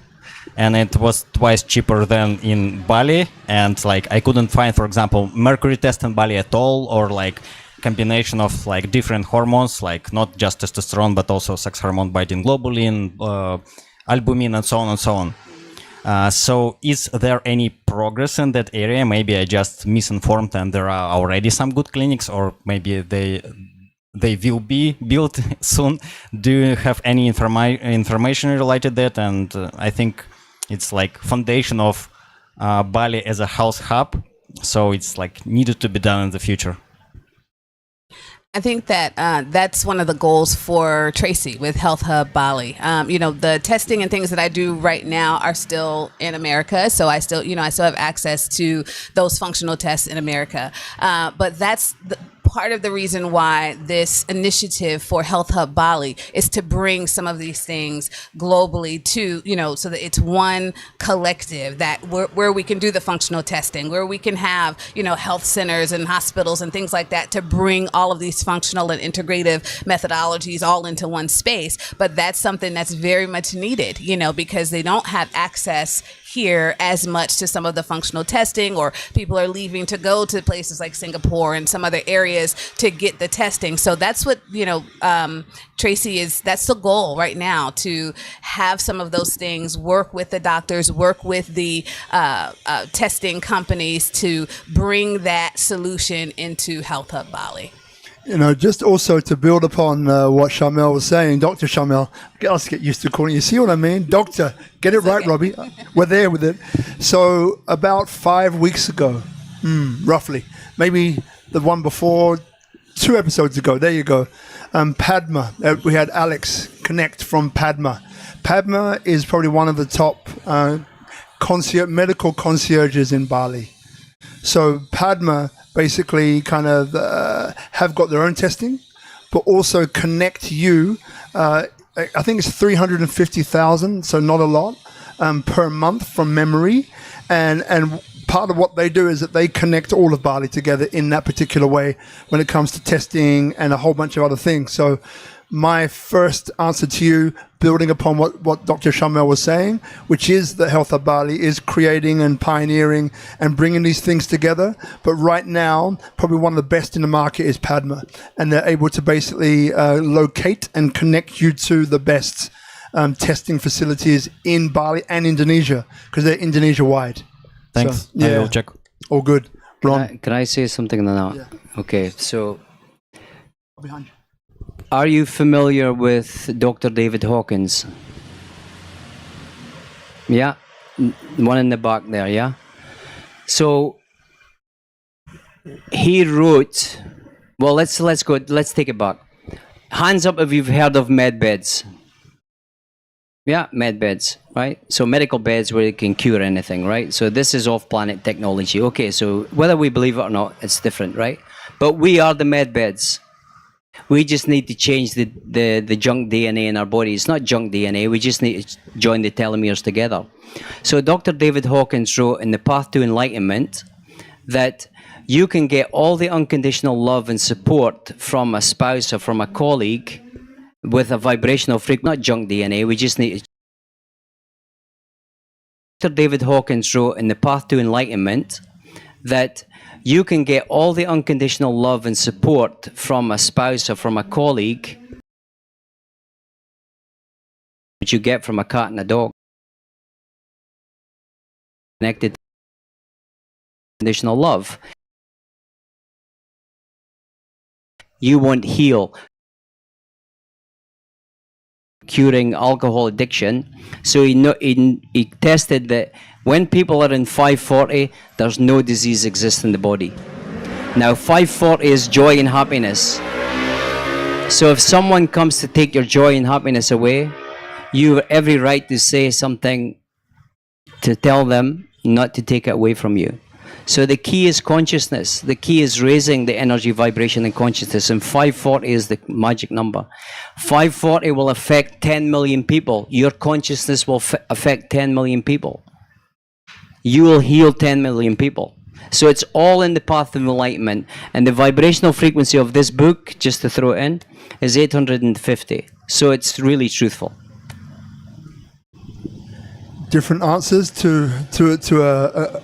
And it was twice cheaper than in Bali, and like I couldn't find, for example, mercury test in Bali at all, or like combination of like different hormones, like not just testosterone but also sex hormone binding globulin, albumin, and so on and so on. So is there any progress in that area? Maybe I just misinformed and there are already some good clinics, or maybe they will be built soon. Do you have any information related to that? And I think it's like foundation of Bali as a health hub, so it's like needed to be done in the future.
I think that that's one of the goals for Tracy with Health Hub Bali. You know, the testing and things that I do right now are still in America, so I still have access to those functional tests in America. But that's part of the reason why this initiative for Health Hub Bali is to bring some of these things globally to, you know, so that it's one collective that where we can do the functional testing, where we can have, you know, health centers and hospitals and things like that to bring all of these functional and integrative methodologies all into one space. But that's something that's very much needed, you know, because they don't have access here as much to some of the functional testing, or people are leaving to go to places like Singapore and some other areas to get the testing. So that's what, you know, Tracy that's the goal right now, to have some of those things, work with the doctors, work with the testing companies to bring that solution into Health Hub Bali.
You know, just also to build upon what Sharmelle was saying, Dr. Sharmelle, let's get used to calling you. See what I mean? Doctor, get it right, Robbie. We're there with it. So about 5 weeks ago, roughly, maybe the one before, 2 episodes ago, there you go, Padma, we had Alex Connect from Padma. Padma is probably one of the top medical concierges in Bali. So Padma basically kind of have got their own testing, but also connect you. I think it's 350,000, so not a lot, per month from memory. And part of what they do is that they connect all of Bali together in that particular way when it comes to testing and a whole bunch of other things. So my first answer to you, building upon what Dr. Sharmelle was saying, which is that Health Hub Bali is creating and pioneering and bringing these things together. But right now, probably one of the best in the market is Padma. And they're able to basically locate and connect you to the best testing facilities in Bali and Indonesia, because they're Indonesia-wide.
Thanks.
So, yeah.
I will check.
All good. Ron?
Can I say something now?
Yeah.
Okay, so
Behind you.
are you familiar with Dr. David Hawkins? Yeah, the one in the back there, yeah? So he wrote, well, let's take it back. Hands up if you've heard of med beds. Yeah, med beds, right? So medical beds where it can cure anything, right? So this is off-planet technology. Okay, so whether we believe it or not, it's different, right? But we are the med beds. We just need to change the junk DNA in our body. It's not junk DNA. We just need to join the telomeres together. So Dr. David Hawkins wrote in The Path to Enlightenment that you can get all the unconditional love and support from a spouse or from a colleague with a vibrational frequency, not junk DNA. We just need to Dr. David Hawkins wrote in The Path to Enlightenment that you can get all the unconditional love and support from a spouse or from a colleague that you get from a cat and a dog. Connected to unconditional love. You won't heal. Curing alcohol addiction. So he tested that when people are in 540, there's no disease exists in the body. Now 540 is joy and happiness. So if someone comes to take your joy and happiness away, you have every right to say something to tell them not to take it away from you. So the key is consciousness. The key is raising the energy, vibration, and consciousness. And 540 is the magic number. 540 will affect 10 million people. Your consciousness will affect 10 million people. You will heal 10 million people. So it's all in the path of enlightenment. And the vibrational frequency of this book, just to throw it in, is 850. So it's really truthful.
Different answers to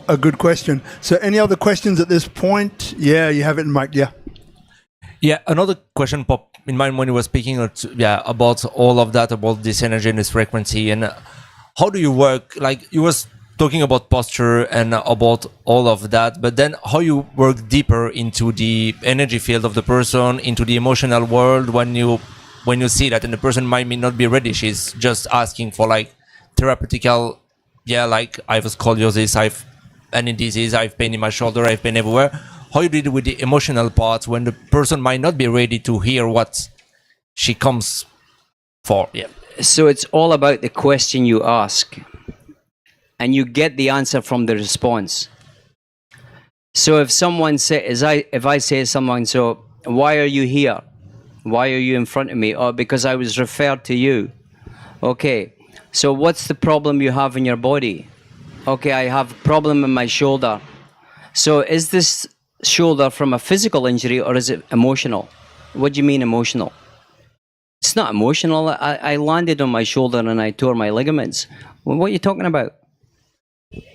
a good question. So any other questions at this point? Yeah, you have it in mic. Yeah.
Yeah, another question popped in mind when you were speaking about all of that, about this energy and this frequency, and how do you work? Like you was talking about posture and about all of that, but then how you work deeper into the energy field of the person, into the emotional world when you see that, and the person might not be ready. She's just asking for like therapeutical, like I have scoliosis, I've any disease, I've pain in my shoulder, I've pain everywhere. How you deal with the emotional part when the person might not be ready to hear what she comes for? Yeah.
So it's all about the question you ask, and you get the answer from the response. So if someone says, if I say to someone, so why are you here? Why are you in front of me? Oh, because I was referred to you. Okay. So what's the problem you have in your body? Okay, I have a problem in my shoulder. So is this shoulder from a physical injury or is it emotional? What do you mean emotional? It's not emotional. I landed on my shoulder and I tore my ligaments. Well, what are you talking about?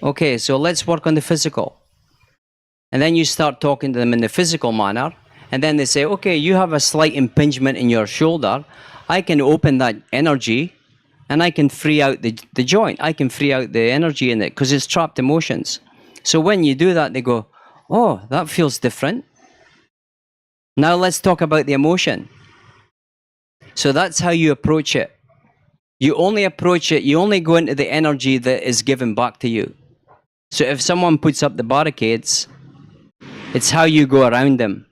Okay, so let's work on the physical. And then you start talking to them in the physical manner. And then they say, okay, you have a slight impingement in your shoulder. I can open that energy and I can free out the joint. I can free out the energy in it because it's trapped emotions. So when you do that, they go, oh, that feels different. Now let's talk about the emotion. So that's how you approach it. You only approach it, you only go into the energy that is given back to you. So if someone puts up the barricades, it's how you go around them.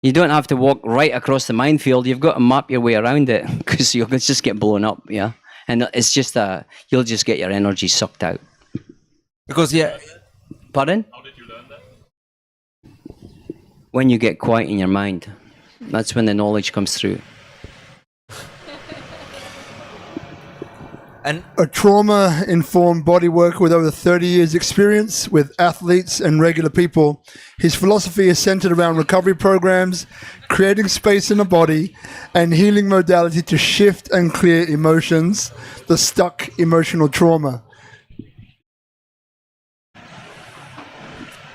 You don't have to walk right across the minefield. You've got to map your way around it because you'll just get blown up, yeah? And it's just you'll just get your energy sucked out.
Because, yeah.
Pardon?
How did you learn that?
When you get quiet in your mind. That's when the knowledge comes through.
And
A trauma-informed bodyworker with over 30 years experience with athletes and regular people. His philosophy is centered around recovery programs, creating space in the body, and healing modality to shift and clear emotions, the stuck emotional trauma.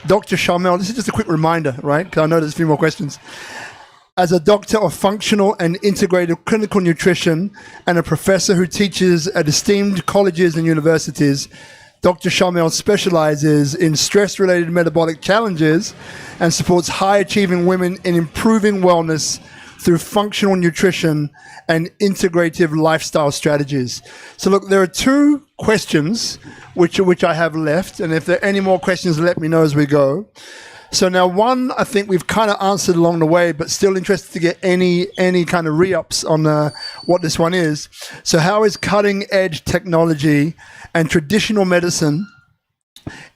Dr. Sharmelle, this is just a quick reminder, right? Because I know there's a few more questions. As a doctor of functional and integrative clinical nutrition and a professor who teaches at esteemed colleges and universities, Dr. Sharmelle specializes in stress-related metabolic challenges and supports high-achieving women in improving wellness through functional nutrition and integrative lifestyle strategies. So look, there are two questions which I have left, and if there are any more questions, let me know as we go. So now one, I think we've kind of answered along the way, but still interested to get any kind of re-ups on what this one is. So how is cutting edge technology and traditional medicine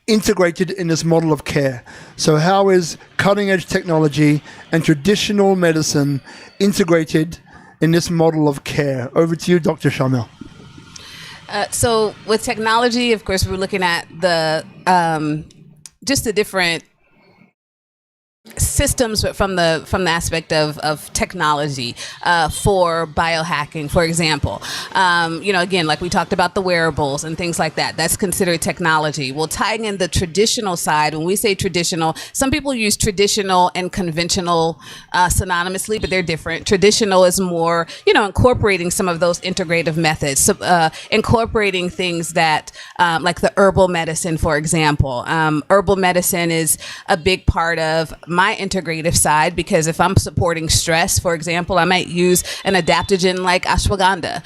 integrated in this model of care? So how is cutting edge technology and traditional medicine integrated in this model of care? Over to you, Dr. Sharmelle.
So with technology, of course, we're looking at the just the different systems, but from the aspect of technology for biohacking, for example. Again, like we talked about the wearables and things like that. That's considered technology. Well, tying in the traditional side, when we say traditional, some people use traditional and conventional synonymously, but they're different. Traditional is more, incorporating some of those integrative methods, incorporating things that, like the herbal medicine, for example. Herbal medicine is a big part of my integrative side, because if I'm supporting stress, for example, I might use an adaptogen like ashwagandha.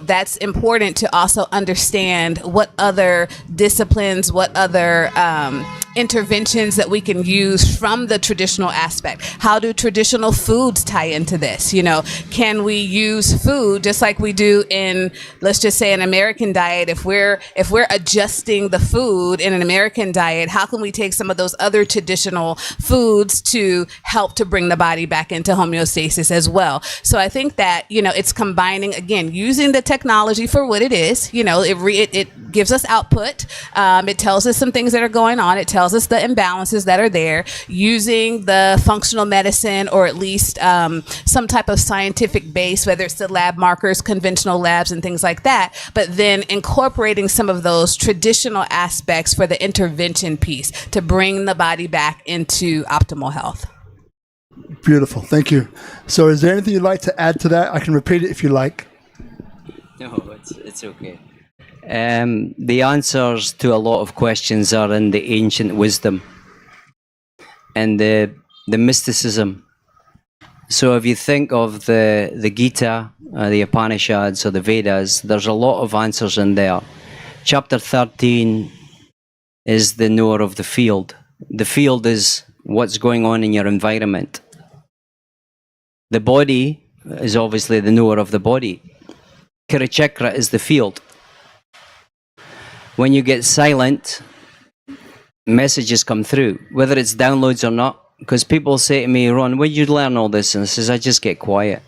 That's important to also understand what other disciplines, what other interventions that we can use from the traditional aspect. How do traditional foods tie into this? Can we use food just like we do in, let's just say, an American diet? If we're adjusting the food in an American diet, how can we take some of those other traditional foods to help to bring the body back into homeostasis as well? So I think that, it's combining, again, using the technology for what it is. It gives us output. It tells us some things that are going on. It tells us the imbalances that are there, using the functional medicine, or at least some type of scientific base, whether it's the lab markers, conventional labs and things like that, but then incorporating some of those traditional aspects for the intervention piece to bring the body back into optimal health.
Beautiful. Thank you. So is there anything you'd like to add to that? I can repeat it if you like.
No, it's okay. The answers to a lot of questions are in the ancient wisdom and the mysticism. So if you think of the Gita, the Upanishads or the Vedas, there's a lot of answers in there. Chapter 13 is the knower of the field. The field is what's going on in your environment. The body is obviously the knower of the body. Kirachakra is the field. When you get silent, messages come through, whether it's downloads or not. Because people say to me, Ron, where did you learn all this? And I says, I just get quiet.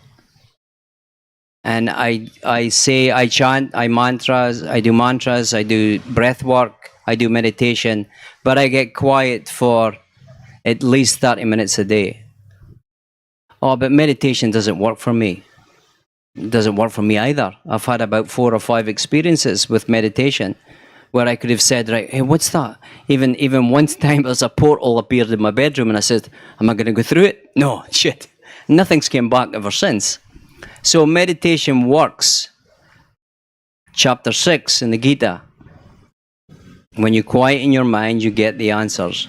And I say, I chant, I do mantras, I do breath work, I do meditation, but I get quiet for at least 30 minutes a day. Oh, but meditation doesn't work for me. It doesn't work for me either. I've had about 4 or 5 experiences with meditation where I could have said, right, hey, what's that? Even one time there's a portal appeared in my bedroom and I said, am I going to go through it? No, shit. Nothing's came back ever since. So meditation works. Chapter 6 in the Gita. When you quieten your mind, you get the answers.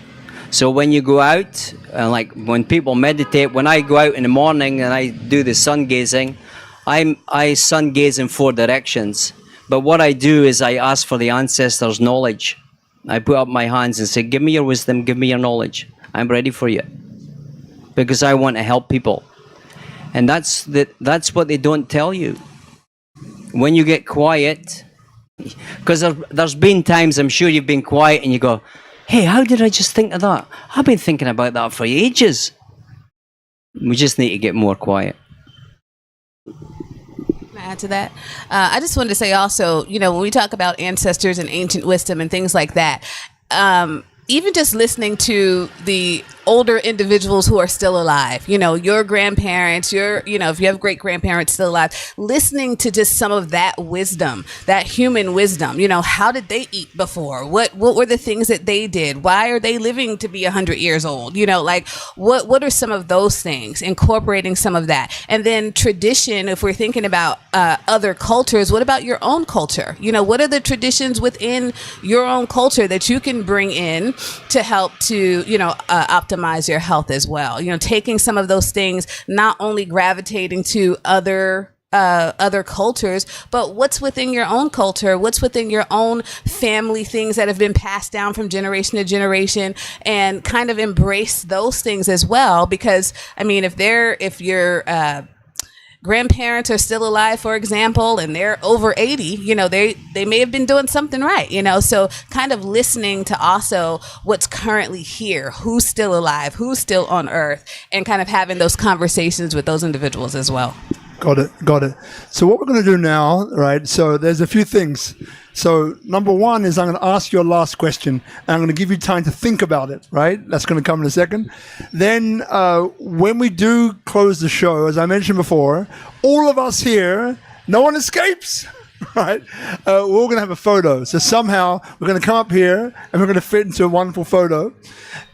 So when you go out, like when people meditate, when I go out in the morning and I do the sun gazing, I sun gaze in 4 directions. But what I do is I ask for the ancestors' knowledge. I put up my hands and say, give me your wisdom, give me your knowledge. I'm ready for you. Because I want to help people. And that's what they don't tell you. When you get quiet, because there's been times, I'm sure you've been quiet and you go, hey, how did I just think of that? I've been thinking about that for ages. We just need to get more quiet.
Add to that, I just wanted to say also, when we talk about ancestors and ancient wisdom and things like that, even just listening to the older individuals who are still alive, your grandparents, if you have great grandparents still alive, listening to just some of that wisdom, that human wisdom, how did they eat before? What were the things that they did? Why are they living to be 100 years old? What are some of those things? Incorporating some of that. And then tradition, if we're thinking about other cultures, what about your own culture? What are the traditions within your own culture that you can bring in to help to, optimize your health as well? Taking some of those things, not only gravitating to other cultures, but what's within your own culture, what's within your own family, things that have been passed down from generation to generation, and kind of embrace those things as well. Because if your grandparents are still alive, for example, and they're over 80, they may have been doing something right, so kind of listening to also what's currently here, who's still alive, who's still on earth, and kind of having those conversations with those individuals as well.
Got it. So what we're going to do now, right? So there's a few things. So number one is I'm going to ask you a last question, and I'm going to give you time to think about it, right? That's going to come in a second. Then when we do close the show, as I mentioned before, all of us here, no one escapes. Right, we're all going to have a photo. So somehow we're going to come up here and we're going to fit into a wonderful photo.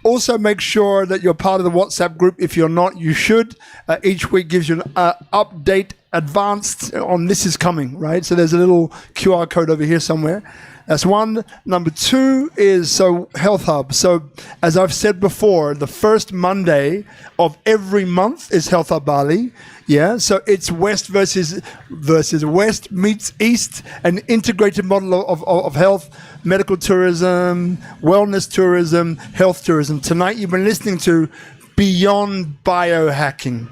Also, make sure that you're part of the WhatsApp group. If you're not, you should. Each week gives you an update, advanced on this is coming. Right. So there's a little QR code over here somewhere. That's one. Number two is Health Hub. So as I've said before, the first Monday of every month is Health Hub Bali. Yeah, so it's West versus West meets East, an integrated model of health, medical tourism, wellness tourism, health tourism. Tonight you've been listening to Beyond Biohacking.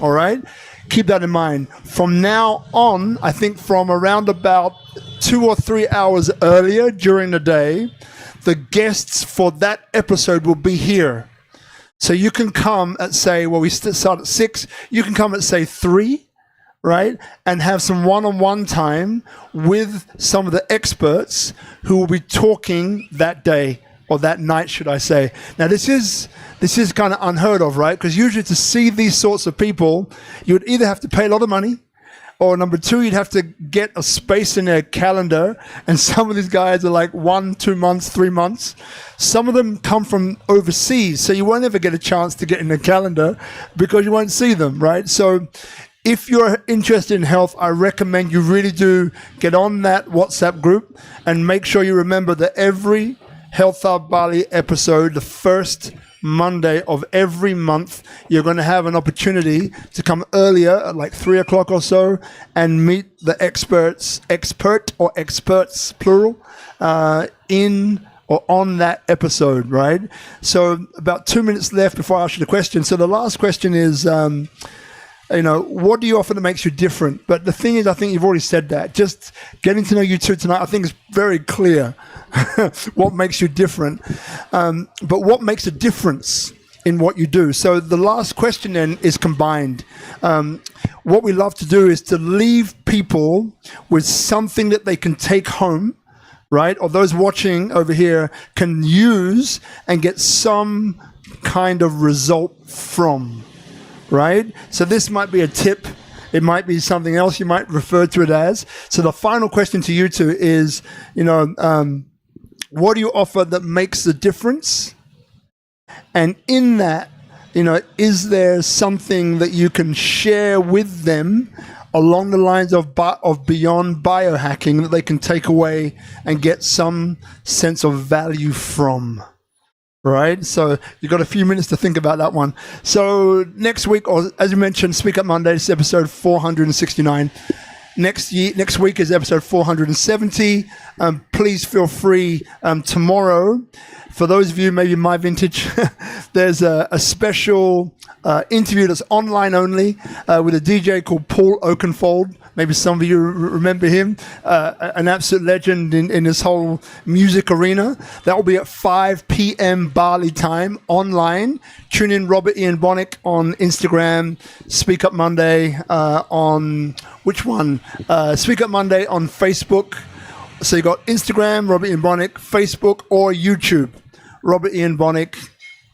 All right? Keep that in mind. From now on, I think from around about 2 or 3 hours earlier during the day, the guests for that episode will be here. So you can come at, say, we start at 6, you can come at, say, 3, right? And have some one-on-one time with some of the experts who will be talking that day, or that night, should I say. Now, this is kind of unheard of, right? Because usually to see these sorts of people, you would either have to pay a lot of money, or number two, you'd have to get a space in their calendar. And some of these guys are like 1, 2 months, 3 months. Some of them come from overseas, so you won't ever get a chance to get in the calendar because you won't see them, right? So if you're interested in health, I recommend you really do get on that WhatsApp group and make sure you remember that every Health Hub Bali episode, the first Monday of every month, you're going to have an opportunity to come earlier at like 3 o'clock or so and meet the experts plural, in or on that episode, right? So about 2 minutes left before I ask you the question. So the last question is, what do you offer that makes you different? But the thing is, I think you've already said that. Just getting to know you two tonight, I think is very clear what makes you different. But what makes a difference in what you do? So the last question then is combined. What we love to do is to leave people with something that they can take home, right? Or those watching over here can use and get some kind of result from. Right? So this might be a tip. It might be something else you might refer to it as. So the final question to you two is, what do you offer that makes a difference? And in that, is there something that you can share with them along the lines of beyond biohacking that they can take away and get some sense of value from? Right, so you've got a few minutes to think about that one. So next week, or as you mentioned, Speak Up Monday, this is episode 469. Next week is episode 470. Please feel free tomorrow. For those of you maybe my vintage, there's a special interview that's online only with a DJ called Paul Oakenfold. Maybe some of you remember him, an absolute legend in this whole music arena. That will be at 5 p.m. Bali time online. Tune in Robert Ian Bonnick on Instagram, Speak Up Monday on, which one? Speak Up Monday on Facebook. So you got Instagram, Robert Ian Bonnick, Facebook, or YouTube, Robert Ian Bonnick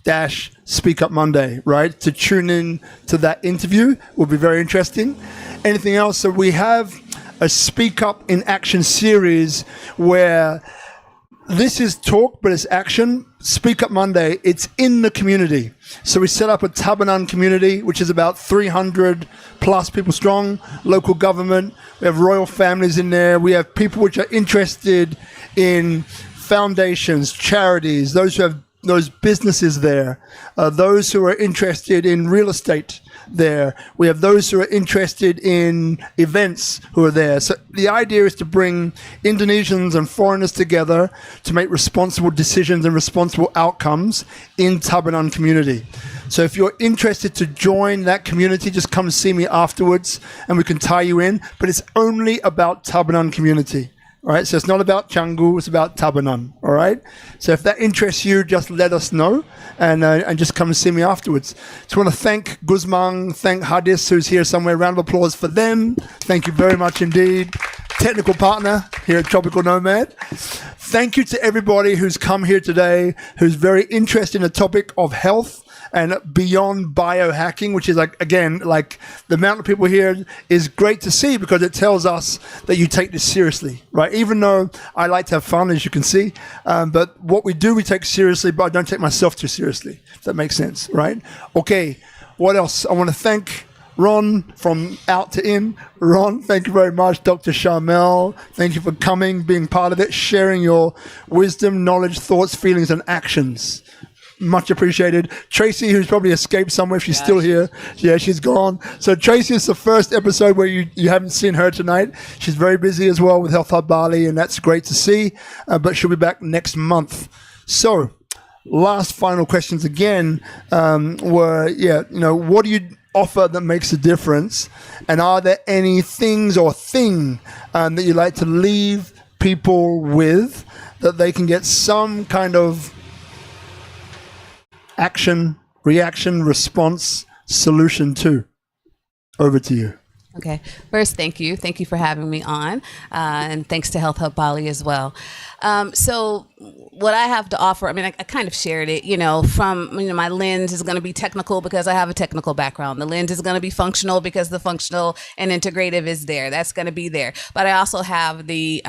-- Speak Up Monday, right? To tune in to that interview will be very interesting. Anything else? So we have a Speak Up in Action series where this is talk, but it's action. Speak Up Monday, it's in the community. So we set up a Tabanan community, which is about 300 plus people strong, local government. We have royal families in there. We have people which are interested in foundations, charities, those who have those businesses there, those who are interested in real estate there. We have those who are interested in events who are there. So the idea is to bring Indonesians and foreigners together to make responsible decisions and responsible outcomes in Tabanan community. So if you're interested to join that community, just come see me afterwards and we can tie you in. But it's only about Tabanan community. All right, so it's not about Canggu, it's about Tabanan. All right, so if that interests you, just let us know and just come and see me afterwards. Just want to thank Guzman, thank Hadis, who's here somewhere. Round of applause for them. Thank you very much indeed. Technical partner here at Tropical Nomad. Thank you to everybody who's come here today, who's very interested in the topic of health and beyond biohacking, which is like the amount of people here is great to see because it tells us that you take this seriously, right? Even though I like to have fun, as you can see, but what we do, we take seriously, but I don't take myself too seriously, if that makes sense, right? Okay, what else? I want to thank Ron from Out to In. Ron, thank you very much. Dr. Sharmelle, thank you for coming, being part of it, sharing your wisdom, knowledge, thoughts, feelings, and actions. Much appreciated. Tracy, who's probably escaped somewhere, if she's still here. Yeah, she's gone. So Tracy is the first episode where you haven't seen her tonight. She's very busy as well with Health Hub Bali, and that's great to see. But she'll be back next month. So, last final questions again were, what do you offer that makes a difference? And are there any things or thing that you like to leave people with that they can get some kind of action, reaction, response, solution to? Over to you.
Okay. First, thank you. Thank you for having me on. And thanks to Health Hub Bali as well. So what I have to offer, I mean, I kind of shared it, from, my lens is going to be technical because I have a technical background. The lens is going to be functional because the functional and integrative is there. That's going to be there. But I also have the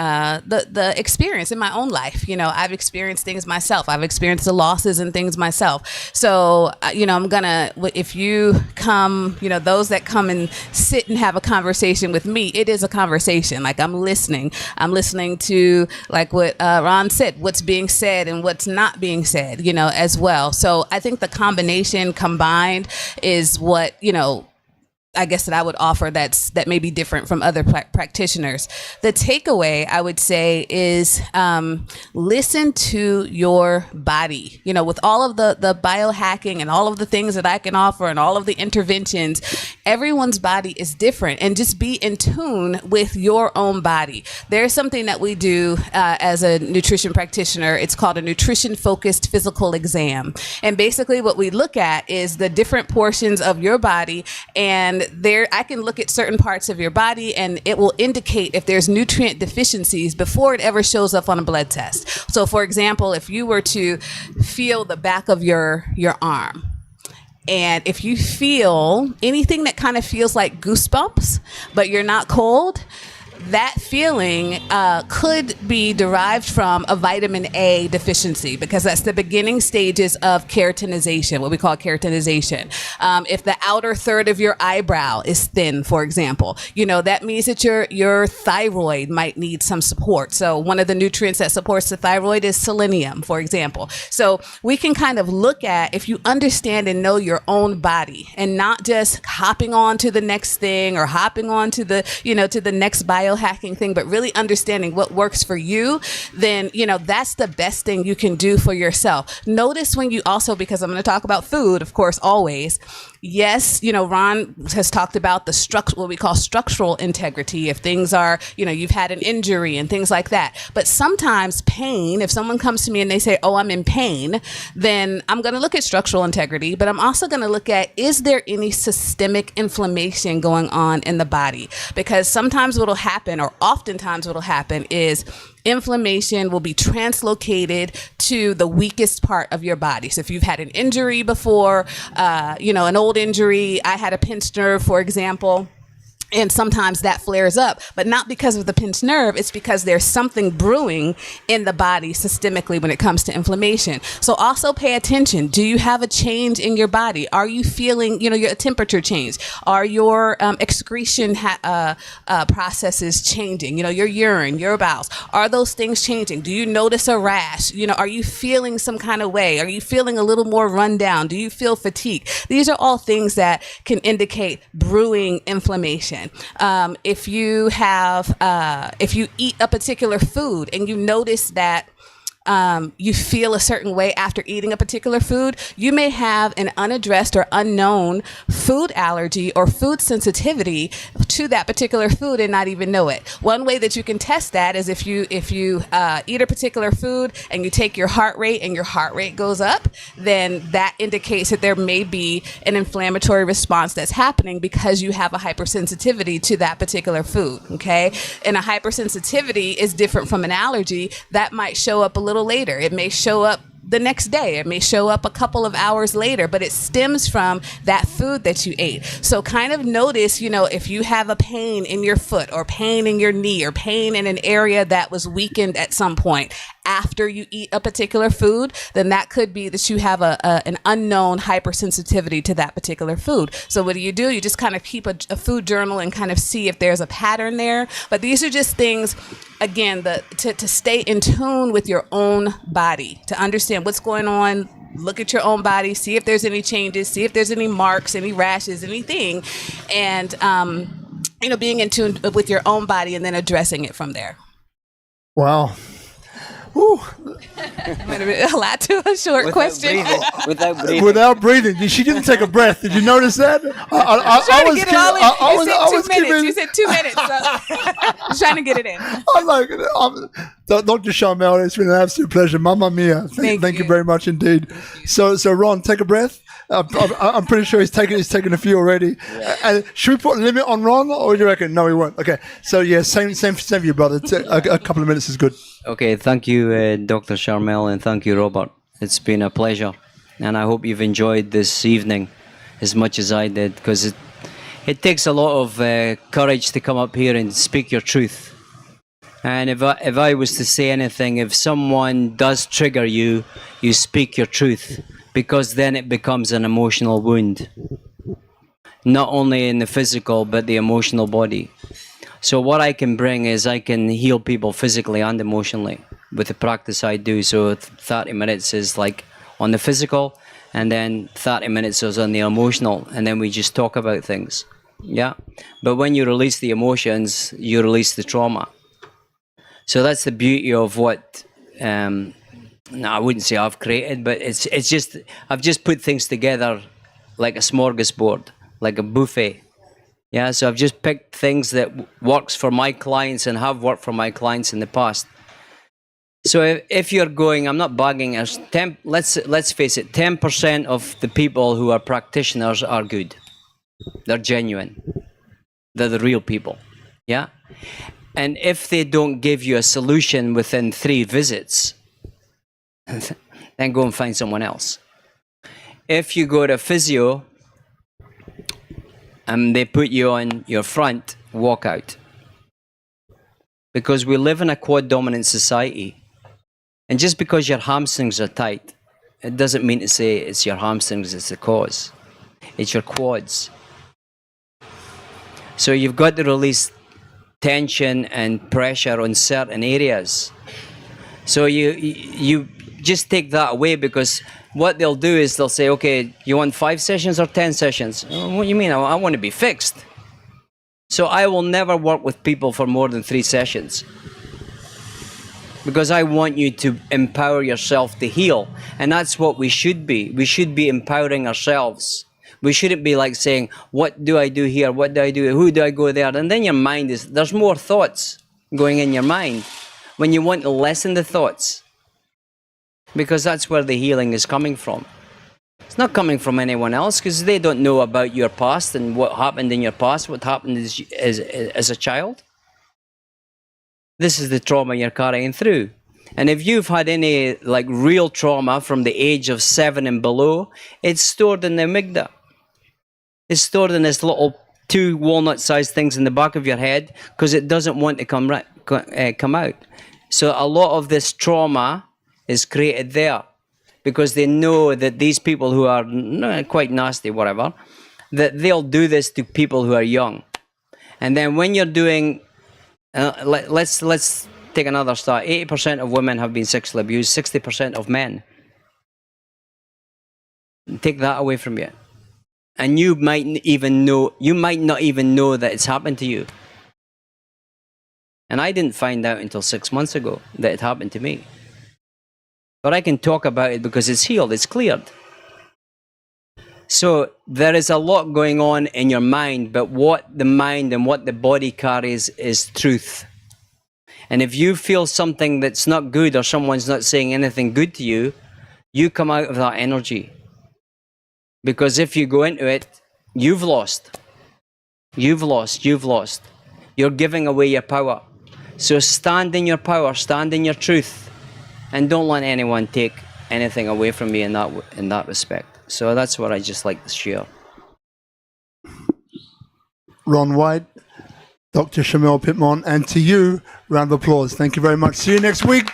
experience in my own life. I've experienced things myself. I've experienced the losses and things myself. So, I'm going to, if you come, those that come and sit and have a conversation with me, it is a conversation. Like I'm listening to like what Ron said, what's being said and what's not being said, as well. So I think the combination combined is what, I guess that I would offer that may be different from other practitioners. The takeaway I would say is listen to your body. With all of the biohacking and all of the things that I can offer and all of the interventions, everyone's body is different, and just be in tune with your own body. There's something that we do as a nutrition practitioner. It's called a nutrition focused physical exam. And basically what we look at is the different portions of your body, and there I can look at certain parts of your body and it will indicate if there's nutrient deficiencies before it ever shows up on a blood test. So for example, if you were to feel the back of your arm, and if you feel anything that kind of feels like goosebumps, but you're not cold, that feeling could be derived from a vitamin A deficiency, because that's the beginning stages of keratinization, what we call keratinization. If the outer third of your eyebrow is thin, for example, that means that your thyroid might need some support. So one of the nutrients that supports the thyroid is selenium, for example. So we can kind of look at, if you understand and know your own body and not just hopping on to the next thing or hopping on to the, to the next biohacking thing, but really understanding what works for you, then, that's the best thing you can do for yourself. Notice when you also, because I'm going to talk about food, of course, always. Yes, Ron has talked about what we call structural integrity. If things are, you've had an injury and things like that. But sometimes pain, if someone comes to me and they say, oh, I'm in pain, then I'm going to look at structural integrity, but I'm also going to look at, is there any systemic inflammation going on in the body? Because sometimes what'll happen, or oftentimes what'll happen, is inflammation will be translocated to the weakest part of your body. So if you've had an injury before, an old injury, I had a pinched nerve, for example, and sometimes that flares up, but not because of the pinched nerve. It's because there's something brewing in the body systemically when it comes to inflammation. So also pay attention. Do you have a change in your body? Are you feeling, your temperature change? Are your excretion processes changing? Your urine, your bowels. Are those things changing? Do you notice a rash? Are you feeling some kind of way? Are you feeling a little more run down? Do you feel fatigue? These are all things that can indicate brewing inflammation. If you eat a particular food and you notice that you feel a certain way after eating a particular food, you may have an unaddressed or unknown food allergy or food sensitivity to that particular food and not even know it. One way that you can test that is if you eat a particular food and you take your heart rate and your heart rate goes up, then that indicates that there may be an inflammatory response that's happening because you have a hypersensitivity to that particular food, okay? And a hypersensitivity is different from an allergy. That might show up a little later. It may show up the next day. It may show up a couple of hours later, but it stems from that food that you ate. So kind of notice, if you have a pain in your foot or pain in your knee or pain in an area that was weakened at some point after you eat a particular food, then that could be that you have an unknown hypersensitivity to that particular food. So what do? You just kind of keep a food journal and kind of see if there's a pattern there. But these are just things, again, to stay in tune with your own body, to understand what's going on. Look at your own body, see if there's any changes, see if there's any marks, any rashes, anything, and being in tune with your own body and then addressing it from there.
Wow. Ooh.
A lot to a short question.
Without breathing.
She didn't take a breath. Did you notice that?
You said 2 minutes. So I'm trying to get it in.
Dr. Sharmelle, it's been an absolute pleasure. Mamma mia. Thank you very much indeed. So Ron, take a breath. I'm pretty sure he's taken a few already. Yeah. And should we put a limit on Ron, or do you reckon? No, we won't. Okay. So yeah, same for you, brother. A couple of minutes is good.
Okay. Thank you, Dr. Sharmelle, and thank you, Robert. It's been a pleasure, and I hope you've enjoyed this evening as much as I did, because it takes a lot of courage to come up here and speak your truth. And if I was to say anything, if someone does trigger you, you speak your truth, because then it becomes an emotional wound, not only in the physical but the emotional body. So what I can bring is I can heal people physically and emotionally with the practice I do. So 30 minutes is like on the physical, and then 30 minutes is on the emotional, and then we just talk about things. Yeah. But when you release the emotions, you release the trauma. So that's the beauty of what I wouldn't say I've created, but it's just I've just put things together like a smorgasbord, like a buffet. Yeah, so I've just picked things that works for my clients and have worked for my clients in the past. So if you're going, I'm not bagging, let's face it, 10% of the people who are practitioners are good. They're genuine. They're the real people. Yeah? And if they don't give you a solution within 3 visits, then go and find someone else. If you go to physio and they put you on your front, walk out. Because we live in a quad-dominant society. And just because your hamstrings are tight, it doesn't mean to say it's your hamstrings that's the cause. It's your quads. So you've got to release tension and pressure on certain areas. So you just take that away, because what they'll do is they'll say, okay, you want 5 sessions or 10 sessions? What do you mean? I want to be fixed. So I will never work with people for more than 3 sessions. Because I want you to empower yourself to heal. And that's what we should be. We should be empowering ourselves. We shouldn't be like saying, what do I do here? What do I do? Who do I go there? And then your mind there's more thoughts going in your mind when you want to lessen the thoughts. Because that's where the healing is coming from. It's not coming from anyone else, because they don't know about your past and what happened in your past, what happened as a child. This is the trauma you're carrying through. And if you've had any like real trauma from the age of 7 and below, it's stored in the amygdala. It's stored in this little 2 walnut-sized things in the back of your head, because it doesn't want to come out. So a lot of this trauma is created there, because they know that these people who are quite nasty, whatever, that they'll do this to people who are young. And then when you're doing, let's take another start. 80% of women have been sexually abused, 60% of men. Take that away from you. And you might not even know that it's happened to you. And I didn't find out until 6 months ago that it happened to me. But I can talk about it because it's healed, it's cleared. So there is a lot going on in your mind, but what the mind and what the body carries is truth. And if you feel something that's not good or someone's not saying anything good to you, you come out of that energy. Because if you go into it, you've lost. You've lost. You've lost. You're giving away your power. So stand in your power, stand in your truth, and don't let anyone take anything away from you in that respect. So that's what I just like to share.
Ron White, Dr. Sharmelle Pittmon, and to you, round of applause. Thank you very much. See you next week.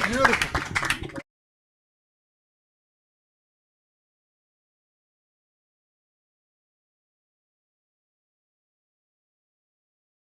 Beautiful.